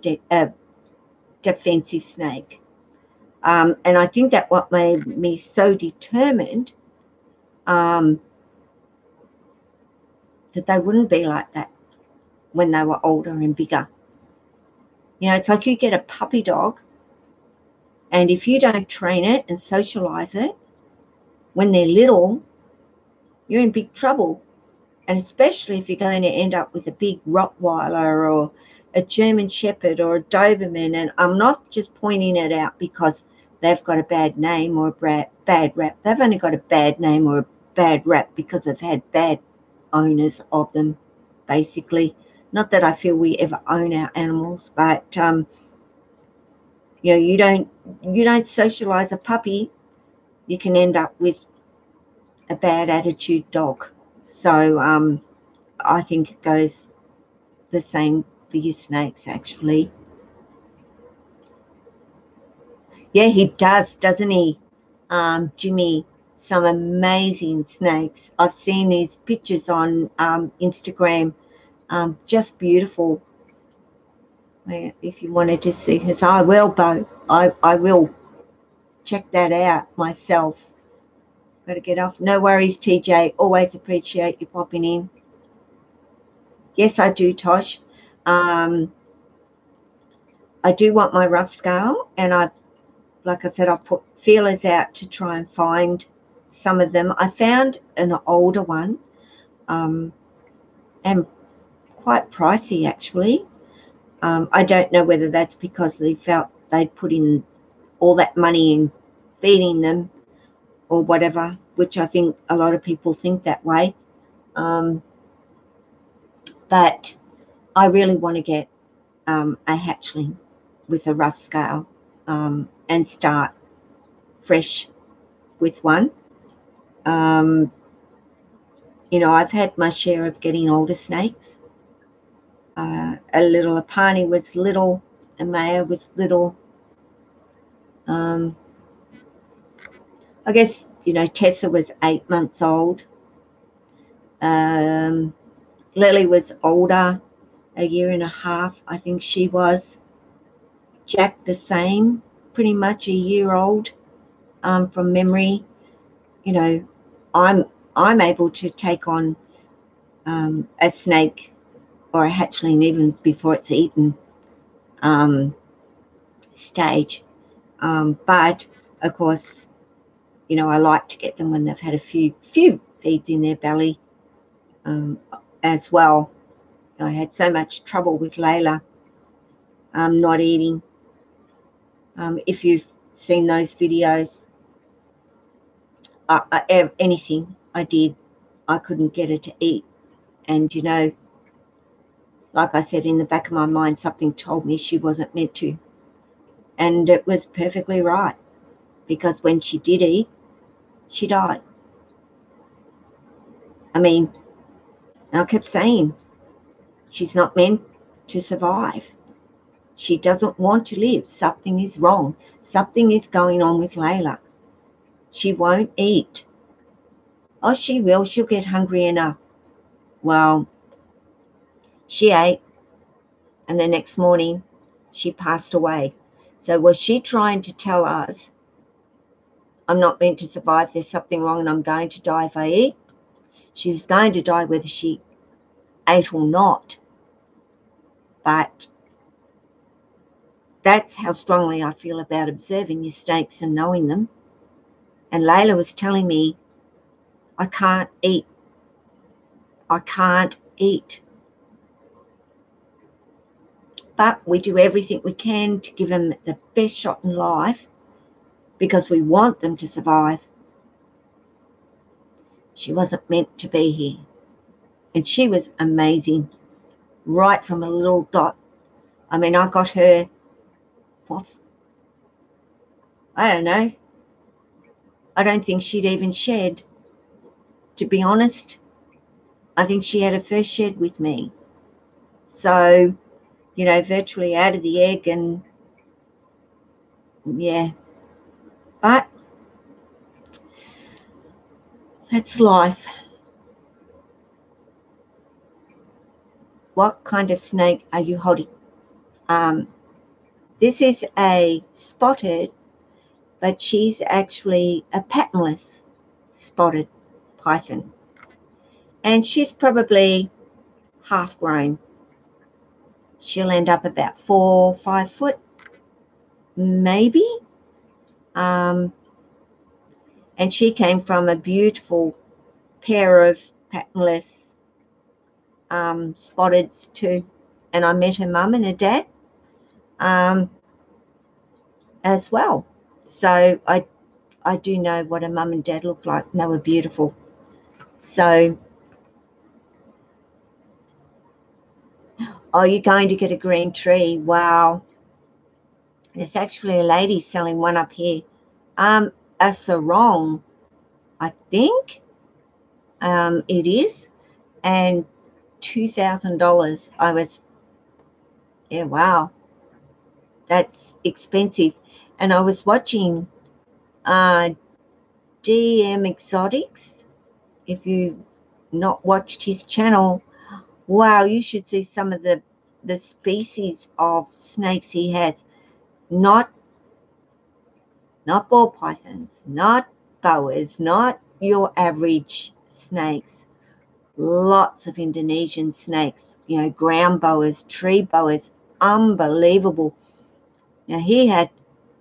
[SPEAKER 1] defensive snake. And I think that what made me so determined that they wouldn't be like that when they were older and bigger. You know, it's like you get a puppy dog, and if you don't train it and socialize it when they're little, you're in big trouble. And especially if you're going to end up with a big Rottweiler or a German Shepherd or a Doberman. And I'm not just pointing it out because they've got a bad name or a bad rap. They've only got a bad name or a bad rap because they've had bad owners of them, basically. Not that I feel we ever own our animals, but you know, you don't socialize a puppy, you can end up with a bad attitude dog. So I think it goes the same for your snakes, actually. Yeah, he does, doesn't he? Jimmy, some amazing snakes. I've seen his pictures on Instagram. Just beautiful. If you wanted to see his, I will, Bo. I will check that out myself. Got to get off. No worries, TJ. Always appreciate you popping in. Yes, I do, Tosh. I do want my rough scale, and like I said, I've put feelers out to try and find some of them. I found an older one, and quite pricey, actually. I don't know whether that's because they felt they'd put in all that money in feeding them or whatever, which I think a lot of people think that way. But I really want to get a hatchling with a rough scale and start fresh with one. You know, I've had my share of getting older snakes. A little Apani was little, and Maya was little. I guess, you know, Tessa was 8 months old. Lily was older a year and a half, I think she was. Jack the same, pretty much a year old, from memory. You know, I'm able to take on a snake or a hatchling even before it's eaten stage. But of course, you know, I like to get them when they've had a few feeds in their belly as well. I had so much trouble with Layla not eating. If you've seen those videos, anything I did, I couldn't get her to eat. And, you know, like I said, in the back of my mind, something told me she wasn't meant to. And it was perfectly right, because when she did eat, she died. I mean, I kept saying, she's not meant to survive. She doesn't want to live. Something is wrong. Something is going on with Layla. She won't eat. Oh, she will. She'll get hungry enough. Well, she ate, and the next morning she passed away. So was she trying to tell us, I'm not meant to survive, there's something wrong and I'm going to die if I eat? She was going to die whether she ate or not. But that's how strongly I feel about observing your snakes and knowing them. And Layla was telling me, I can't eat. I can't eat. But we do everything we can to give them the best shot in life because we want them to survive. She wasn't meant to be here. And she was amazing, right from a little dot. I mean, I got her, I don't know. I don't think she'd even shed. To be honest, I think she had her first shed with me. So, you know, virtually out of the egg, and yeah. But that's life. What kind of snake are you holding? This is a spotted, but she's actually a patternless spotted python. And she's probably half grown. She'll end up about 4 or 5 foot, maybe. And she came from a beautiful pair of patternless spotteds too. And I met her mum and her dad as well. So I do know what her mum and dad looked like. They were beautiful. So, oh, you're going to get a green tree. Wow. There's actually a lady selling one up here. A sarong, I think it is, and $2,000. I was, yeah, wow, that's expensive. And I was watching DM Exotics. If you've not watched his channel, wow, you should see some of the species of snakes he has. Not ball pythons, not boas, not your average snakes. Lots of Indonesian snakes, you know, ground boas, tree boas, unbelievable. Now he had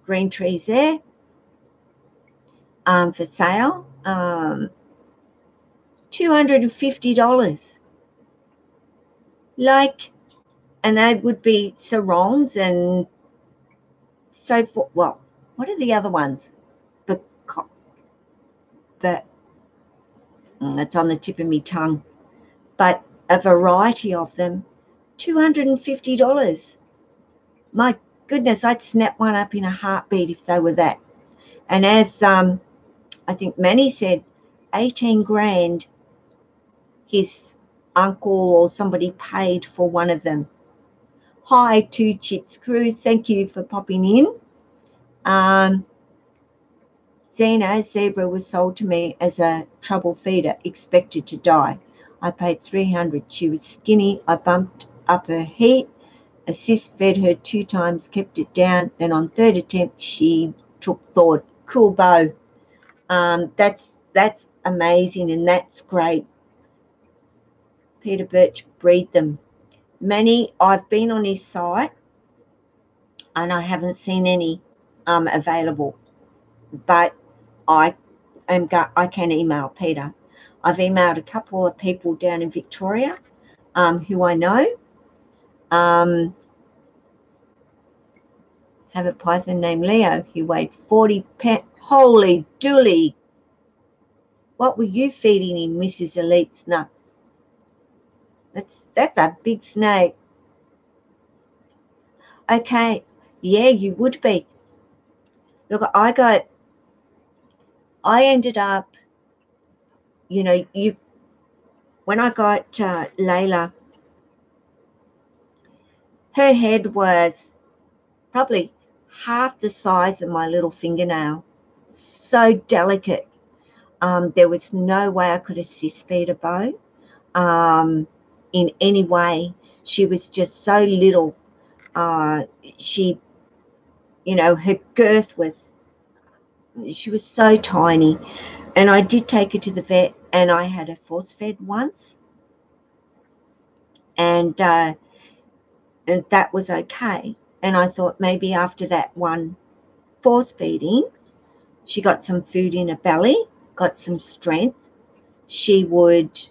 [SPEAKER 1] green trees there for sale, $250. Like, and they would be sarongs and so forth. Well, what are the other ones? That's on the tip of my tongue. But a variety of them, $250. My goodness, I'd snap one up in a heartbeat if they were that. And as I think Manny said, 18 grand his uncle or somebody paid for one of them. Hi to Chits Crew, thank you for popping in. Xena zebra was sold to me as a trouble feeder, expected to die. I paid $300. She was skinny. I bumped up her heat. Assist fed her 2 times, kept it down. Then on 3rd attempt, she took thought. Cool Bo. That's amazing, and that's great. Peter Birch, breed them. Many, I've been on his site and I haven't seen any available, but I can email Peter. I've emailed a couple of people down in Victoria who I know. Have a python named Leo. He weighed 40 pounds. Holy dooly. What were you feeding him, Mrs. Elite's nuts? That's a big snake. Okay, yeah, you would be. Look, I ended up, when I got Layla, her head was probably half the size of my little fingernail. So delicate. There was no way I could assist feed a Bo in any way. She was just so little. She, her girth she was so tiny. And I did take her to the vet, and I had her force fed once. And that was okay. And I thought maybe after that one force feeding, she got some food in her belly, got some strength, she would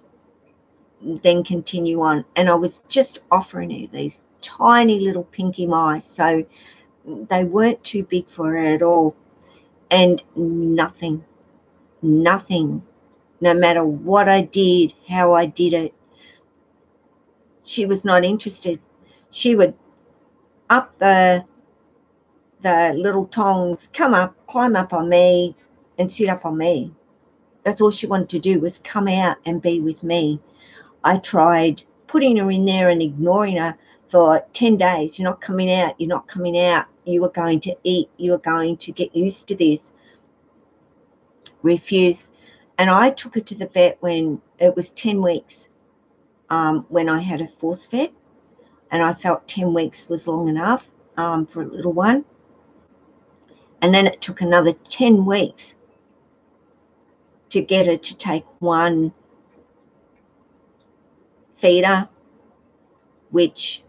[SPEAKER 1] then continue on. And I was just offering her these tiny little pinky mice, so they weren't too big for her at all. And nothing, no matter what I did, how I did it, she was not interested. She would up the little tongs, come up, climb up on me and sit up on me. That's all she wanted to do, was come out and be with me. I tried putting her in there and ignoring her for 10 days. You're not coming out. You're not coming out. You are going to eat. You are going to get used to this. Refused. And I took her to the vet when it was 10 weeks, when I had her force fed. And I felt 10 weeks was long enough for a little one. And then it took another 10 weeks to get her to take one feeder, which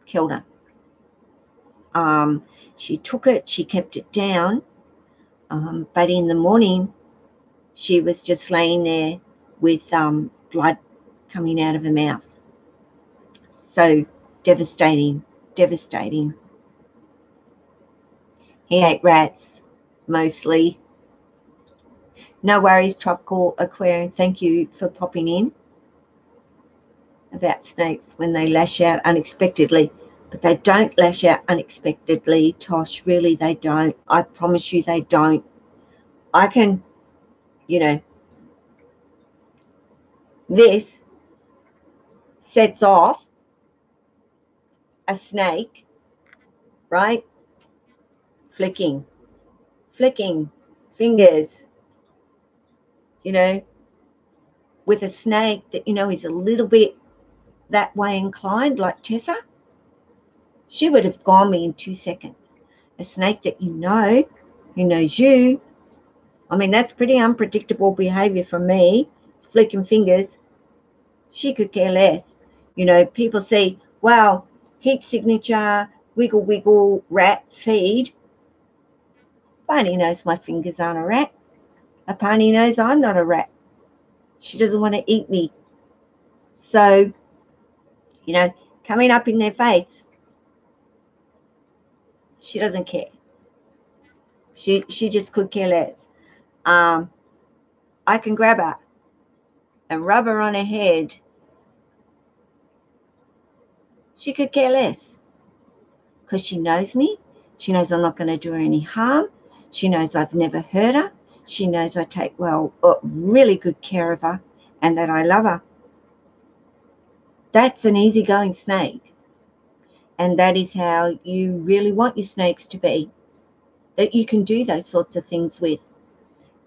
[SPEAKER 1] killed her. She took it, she kept it down, but in the morning she was just laying there with blood coming out of her mouth. So devastating. He ate rats mostly. No worries, Tropical Aquarium. Thank you for popping in. About snakes when they lash out unexpectedly. But they don't lash out unexpectedly, Tosh. Really, they don't. I promise you they don't. I can, this sets off a snake, right? Flicking fingers, with a snake that, is a little bit that way inclined, like Tessa. She would have gone me in 2 seconds. A snake that who knows you. I mean, that's pretty unpredictable behavior from me. It's flicking fingers. She could care less. People say, wow, heat signature, wiggle, wiggle, rat feed. Barney knows my fingers aren't a rat. Apani knows I'm not a rat. She doesn't want to eat me. So, coming up in their face, she doesn't care. She just could care less. I can grab her and rub her on her head. She could care less, because she knows me. She knows I'm not going to do her any harm. She knows I've never hurt her. She knows I take really good care of her, and that I love her. That's an easygoing snake. And that is how you really want your snakes to be, that you can do those sorts of things with.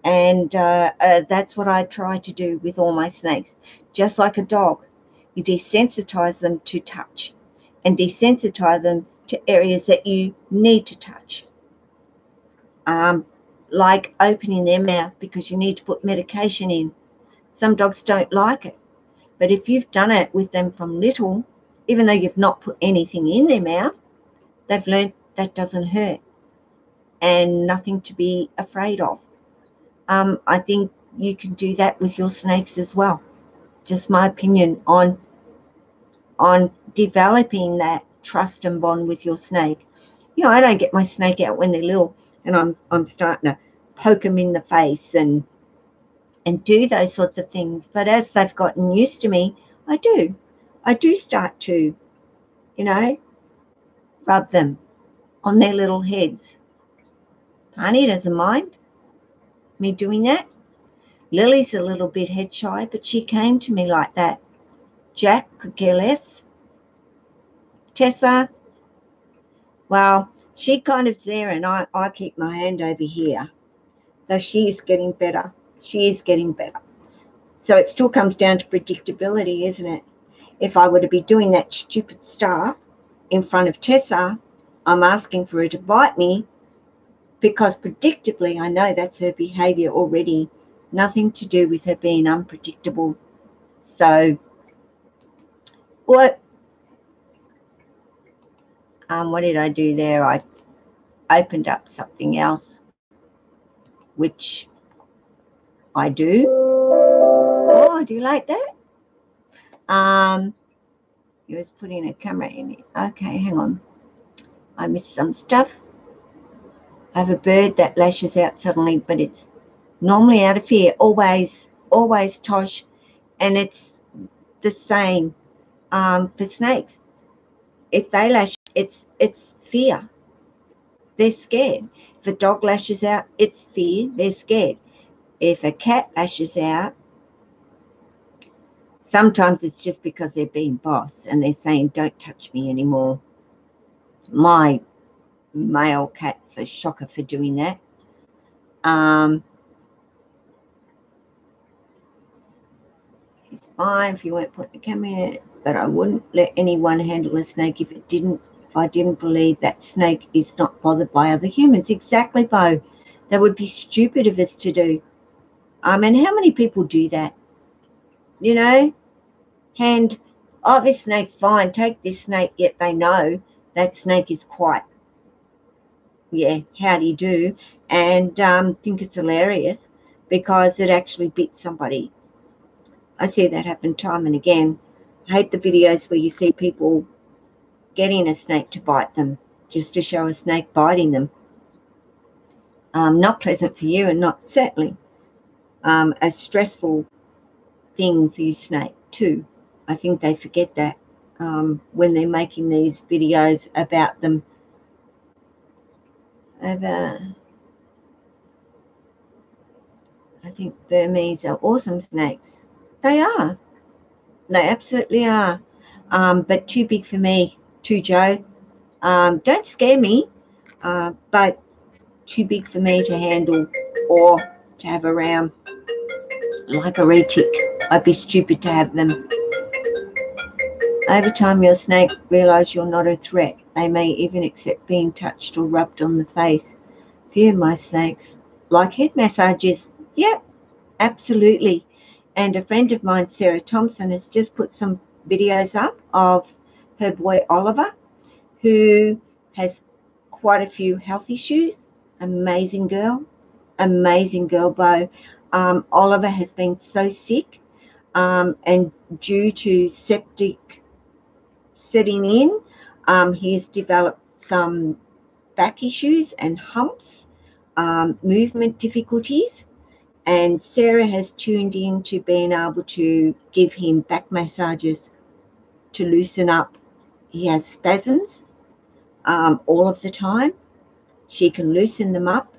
[SPEAKER 1] And that's what I try to do with all my snakes. Just like a dog. You desensitize them to touch and desensitize them to areas that you need to touch. Like opening their mouth because you need to put medication in. Some dogs don't like it, but if you've done it with them from little, even though you've not put anything in their mouth, they've learned that doesn't hurt and nothing to be afraid of. I think you can do that with your snakes as well. Just my opinion on developing that trust and bond with your snake. You know, I don't get my snake out when they're little and I'm starting to poke them in the face and do those sorts of things. But as they've gotten used to me, I do start to, you know, rub them on their little heads. Honey doesn't mind me doing that. Lily's a little bit head shy, but she came to me like that. Jack could care less. Tessa, well, she kind of's there and I keep my hand over here. Though she is getting better. She is getting better. So it still comes down to predictability, isn't it? If I were to be doing that stupid stuff in front of Tessa, I'm asking for her to bite me because predictably I know that's her behaviour already. Nothing to do with her being unpredictable. So what did I do there? I opened up something else, which I do. Oh, do you like that? He was putting a camera in it. Okay, hang on. I missed some stuff. I have a bird that lashes out suddenly, but it's normally out of fear. Always, Tosh. And it's the same for snakes. If they lash, it's fear. They're scared. If a dog lashes out, it's fear. They're scared. If a cat lashes out, sometimes it's just because they're being boss and they're saying, don't touch me anymore. My male cat's a shocker for doing that. It's fine if you weren't putting a camera in it, but I wouldn't let anyone handle a snake if I didn't believe that snake is not bothered by other humans. Exactly, Bo. That would be stupid of us to do. And how many people do that? You know, this snake's fine, take this snake, yet they know that snake is quite, how do you do, and think it's hilarious because it actually bit somebody. I see that happen time and again. I hate the videos where you see people getting a snake to bite them just to show a snake biting them. Not pleasant for you and not certainly a stressful thing for your snake too. I think they forget that when they're making these videos about them. I think Burmese are awesome snakes. They are. They absolutely are. But too big for me, too, Joe. Don't scare me, but too big for me to handle or to have around. Like a retic, I'd be stupid to have them. Over time, your snake realise you're not a threat. They may even accept being touched or rubbed on the face. Few of my snakes like head massages. Yep, absolutely. And a friend of mine, Sarah Thompson, has just put some videos up of her boy Oliver, who has quite a few health issues. Amazing girl, Bo. Oliver has been so sick, and due to septic setting in, he has developed some back issues and humps, movement difficulties, and Sarah has tuned in to being able to give him back massages to loosen up. He has spasms all of the time. She can loosen them up,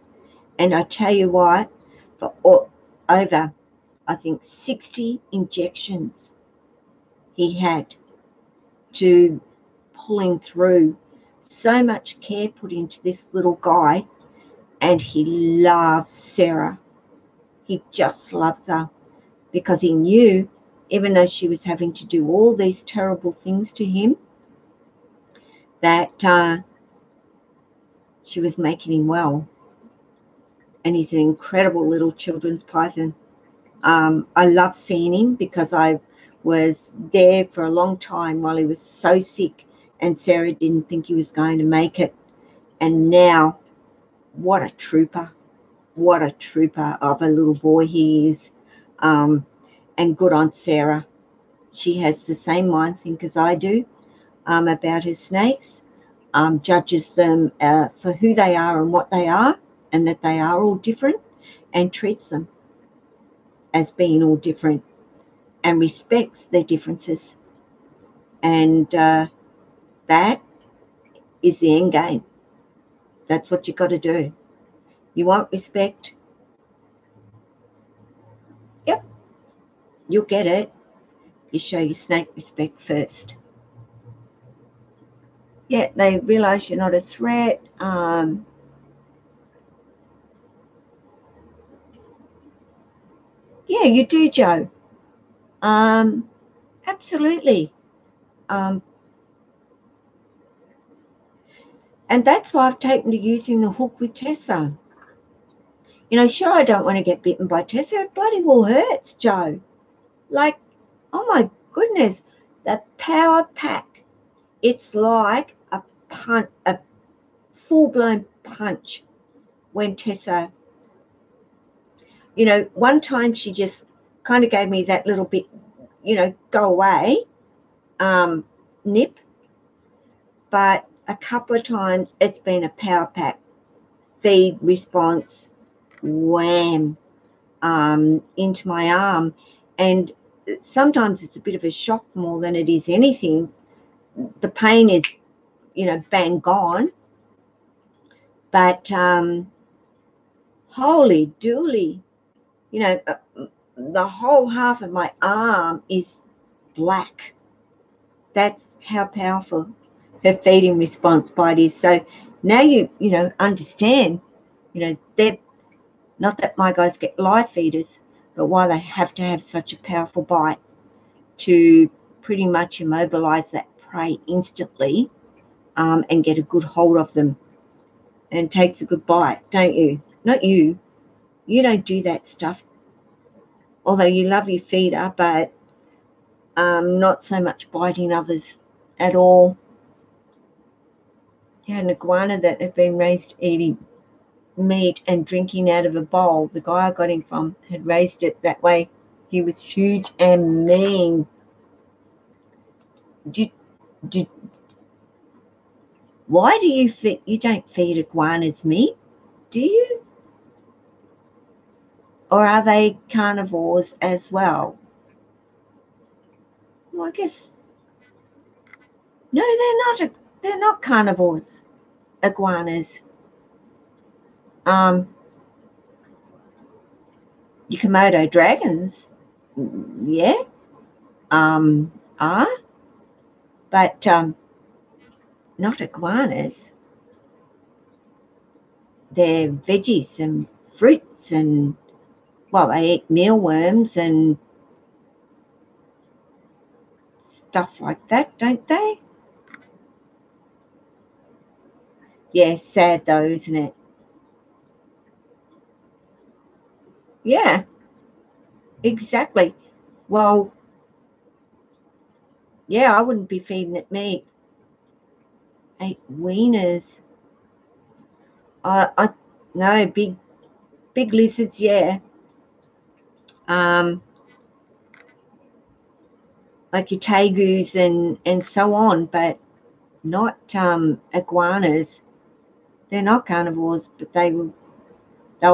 [SPEAKER 1] and I tell you what, for over, I think, 60 injections he had to pull him through. So much care put into this little guy, and he loves Sarah. He just loves her because he knew even though she was having to do all these terrible things to him, that she was making him well. And he's an incredible little children's python. I love seeing him because I was there for a long time while he was so sick and Sarah didn't think he was going to make it. And now, what a trooper of a little boy he is. And good on Sarah. She has the same mind think as I do about her snakes, judges them for who they are and what they are, and that they are all different, and treats them as being all different and respects their differences. And that is the end game. That's what you got to do. You want respect? Yep, you'll get it. You show your snake respect first. Yeah, they realise you're not a threat. Yeah, you do, Joe. Absolutely. And that's why I've taken to using the hook with Tessa. You know, sure, I don't want to get bitten by Tessa. It bloody well hurts, Joe. Like, oh my goodness, the power pack. It's like a full-blown punch when Tessa, you know, one time she just kind of gave me that little bit, you know, go away, nip. But a couple of times it's been a power pack, feed, response, wham, into my arm. And sometimes it's a bit of a shock more than it is anything. The pain is, you know, bang gone. But holy dooly, you know, the whole half of my arm is black. That's how powerful her feeding response bite is. So now you know, understand, you know, they're not that my guys get live feeders, but why they have to have such a powerful bite to pretty much immobilize that prey instantly, and get a good hold of them, and takes a good bite, don't you? Not you. You don't do that stuff, although you love your feeder, but not so much biting others at all. You had an iguana that had been raised eating meat and drinking out of a bowl. The guy I got him from had raised it that way. He was huge and mean. Why do you feed? You don't feed iguanas meat, do you? Or are they carnivores as well? Well, I guess no, they're not. They're not carnivores. Iguanas. Your Komodo dragons, yeah, are, but not iguanas. They're veggies and fruits, and well, they eat mealworms and stuff like that, don't they? Yeah, sad though, isn't it? Yeah, exactly. Well, yeah, I wouldn't be feeding it meat. 8 wieners. No, big lizards, yeah. Like your tegus and so on, but not iguanas. They're not carnivores, but they'll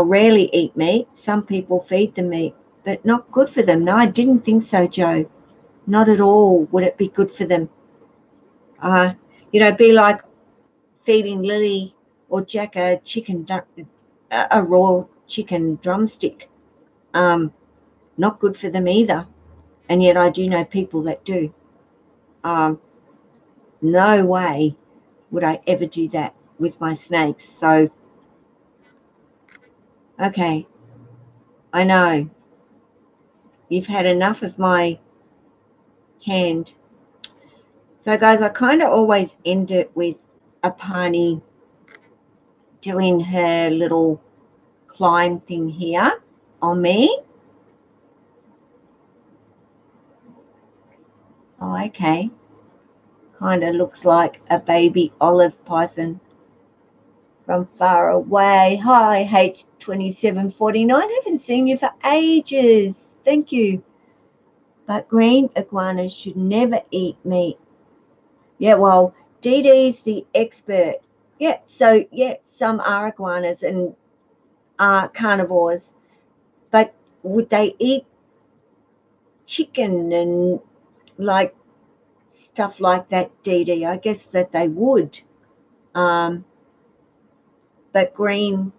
[SPEAKER 1] rarely eat meat. Some people feed them meat, but not good for them. No, I didn't think so, Joe. Not at all would it be good for them. You know, be like feeding Lily or Jack a raw chicken drumstick. Not good for them either. And yet I do know people that do. No way would I ever do that with my snakes. So, okay, I know you've had enough of my hand. So guys, I kind of always end it with Apani doing her little climb thing here on me. Oh, okay. Kind of looks like a baby olive python from far away. Hi, H2749. Haven't seen you for ages. Thank you. But green iguanas should never eat meat. Yeah, well, Dee Dee's the expert. Yeah, so yeah, some are iguanas and are carnivores, but would they eat chicken and like stuff like that, Dee Dee? I guess that they would. But green,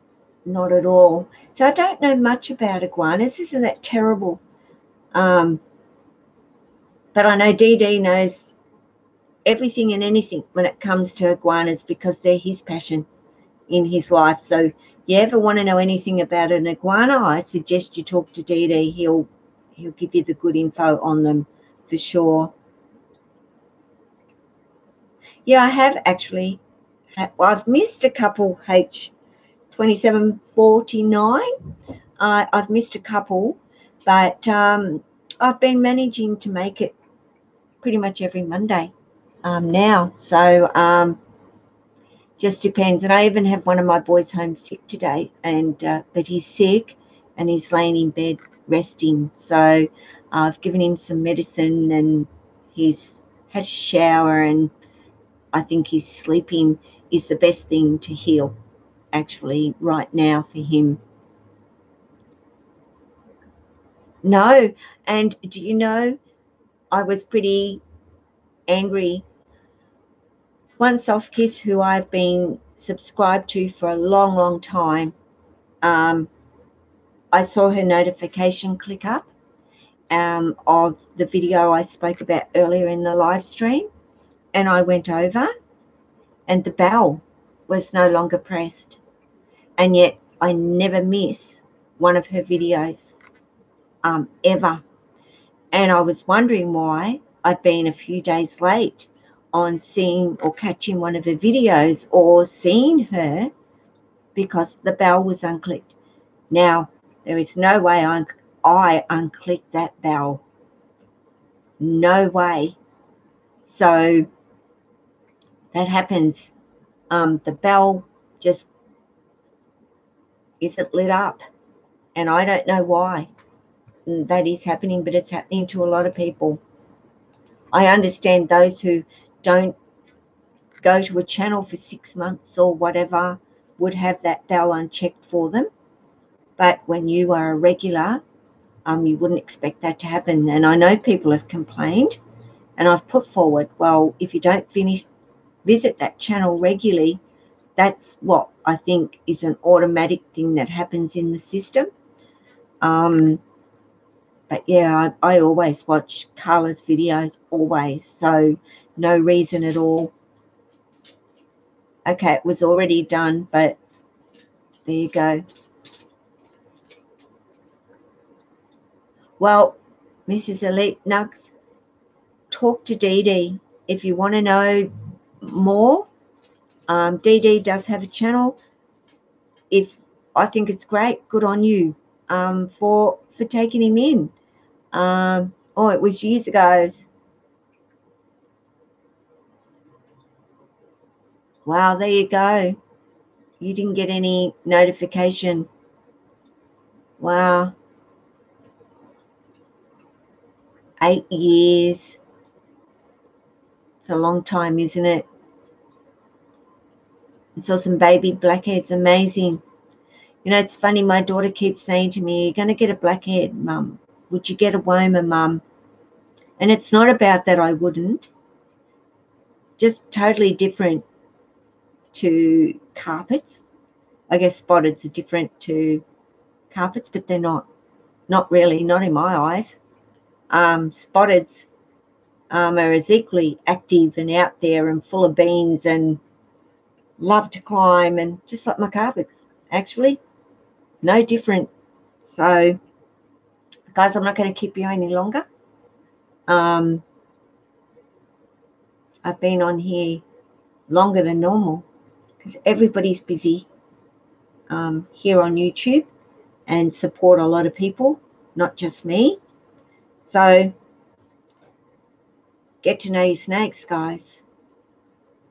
[SPEAKER 1] not at all. So I don't know much about iguanas. Isn't that terrible? But I know Dee Dee knows everything and anything when it comes to iguanas because they're his passion in his life. So you ever want to know anything about an iguana, I suggest you talk to Dee Dee. He'll give you the good info on them for sure. Yeah, I have actually. Well, I've missed a couple, H2749. I've missed a couple, but I've been managing to make it pretty much every Monday now. So just depends. And I even have one of my boys home sick today, and but he's sick and he's laying in bed resting. So I've given him some medicine and he's had a shower, and I think his sleeping is the best thing to heal actually right now for him. No, and do you know, I was pretty angry. One Soft Kiss, who I've been subscribed to for a long, long time, I saw her notification click up of the video I spoke about earlier in the live stream, and I went over and the bell was no longer pressed, and yet I never miss one of her videos ever. And I was wondering why I'd been a few days late on seeing or catching one of her videos or seeing her because the bell was unclicked. Now, there is no way I unclicked that bell. No way. So that happens. The bell just isn't lit up, and I don't know why that is happening, but it's happening to a lot of people. I understand those who don't go to a channel for 6 months or whatever would have that bell unchecked for them. But when you are a regular, you wouldn't expect that to happen. And I know people have complained, and I've put forward, well, if you don't visit that channel regularly, that's what I think is an automatic thing that happens in the system. But yeah, I always watch Carla's videos, always. So no reason at all. Okay, it was already done, but there you go. Well, Mrs. Elite Nugs, talk to Dee Dee if you want to know more. Dee Dee does have a channel. If I think it's great, good on you for taking him in. Oh, it was years ago. Wow, there you go. You didn't get any notification. Wow. 8 years. It's a long time, isn't it? I saw some baby blackheads. Amazing. You know, it's funny. My daughter keeps saying to me, "You're going to get a blackhead, Mum. Would you get a Woma, Mum?" And it's not about that I wouldn't. Just totally different to carpets. I guess spotteds are different to carpets, but they're not. Not really. Not in my eyes. Spotteds are as equally active and out there and full of beans and love to climb, and just like my carpets, actually. No different. So, guys, I'm not going to keep you any longer. I've been on here longer than normal because everybody's busy here on YouTube and support a lot of people, not just me. So get to know your snakes, guys.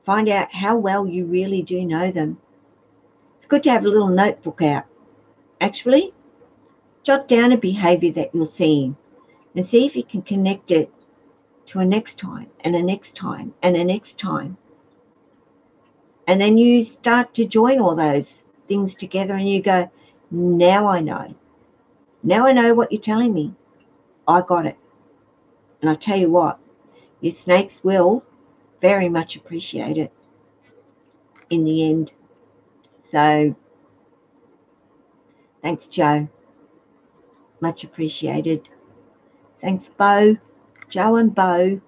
[SPEAKER 1] Find out how well you really do know them. It's good to have a little notebook out. Actually, jot down a behavior that you're seeing and see if you can connect it to a next time and a next time and a next time. And then you start to join all those things together and you go, now I know. Now I know what you're telling me. I got it. And I tell you what, your snakes will very much appreciate it in the end. So thanks, Joe. Much appreciated. Thanks, Bo. Joe and Bo.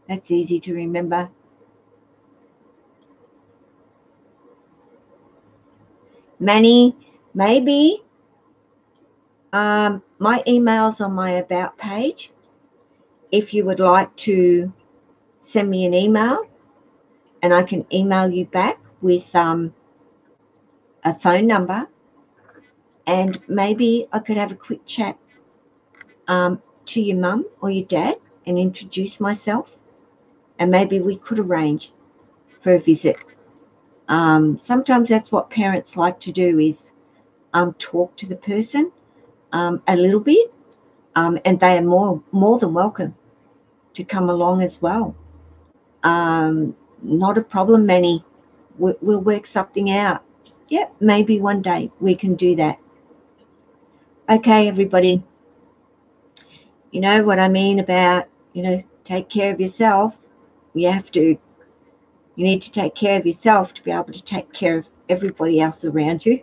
[SPEAKER 1] That's easy to remember. Manny, maybe my email's on my About page. If you would like to send me an email and I can email you back with a phone number, and maybe I could have a quick chat to your mum or your dad and introduce myself, and maybe we could arrange for a visit. Sometimes that's what parents like to do, is talk to the person a little bit, and they are more than welcome to come along as well. Not a problem, Manny. We'll work something out. Yep, maybe one day we can do that. Okay, everybody. You know what I mean about, take care of yourself. You need to take care of yourself to be able to take care of everybody else around you.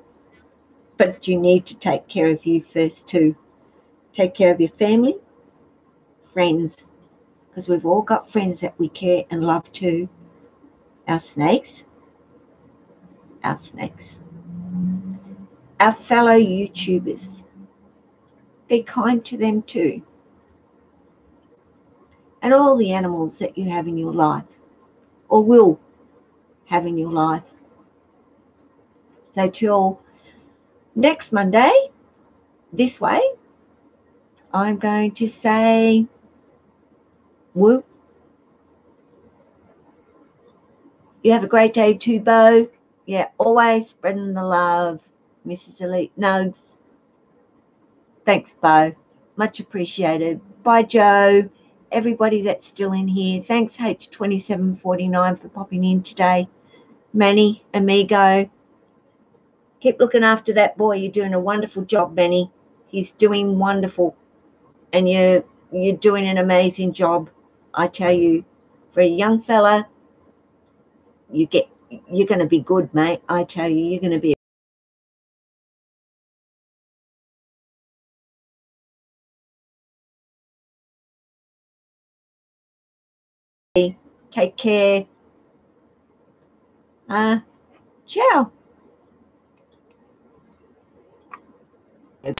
[SPEAKER 1] But you need to take care of you first too. Take care of your family, friends, because we've all got friends that we care and love too. Our snakes, our fellow YouTubers. Be kind to them too. And all the animals that you have in your life or will have in your life. So till next Monday, this way, I'm going to say whoop. You have a great day too, Bo. Yeah, always spreading the love, Mrs. Elite Nugs. Thanks, Bo. Much appreciated. Bye, Joe. Everybody that's still in here. Thanks, H2749, for popping in today. Manny, amigo. Keep looking after that boy. You're doing a wonderful job, Manny. He's doing wonderful. And you're doing an amazing job. I tell you, for a young fella, you're going to be good, mate. I tell you, you're going to be. Take care. Ciao.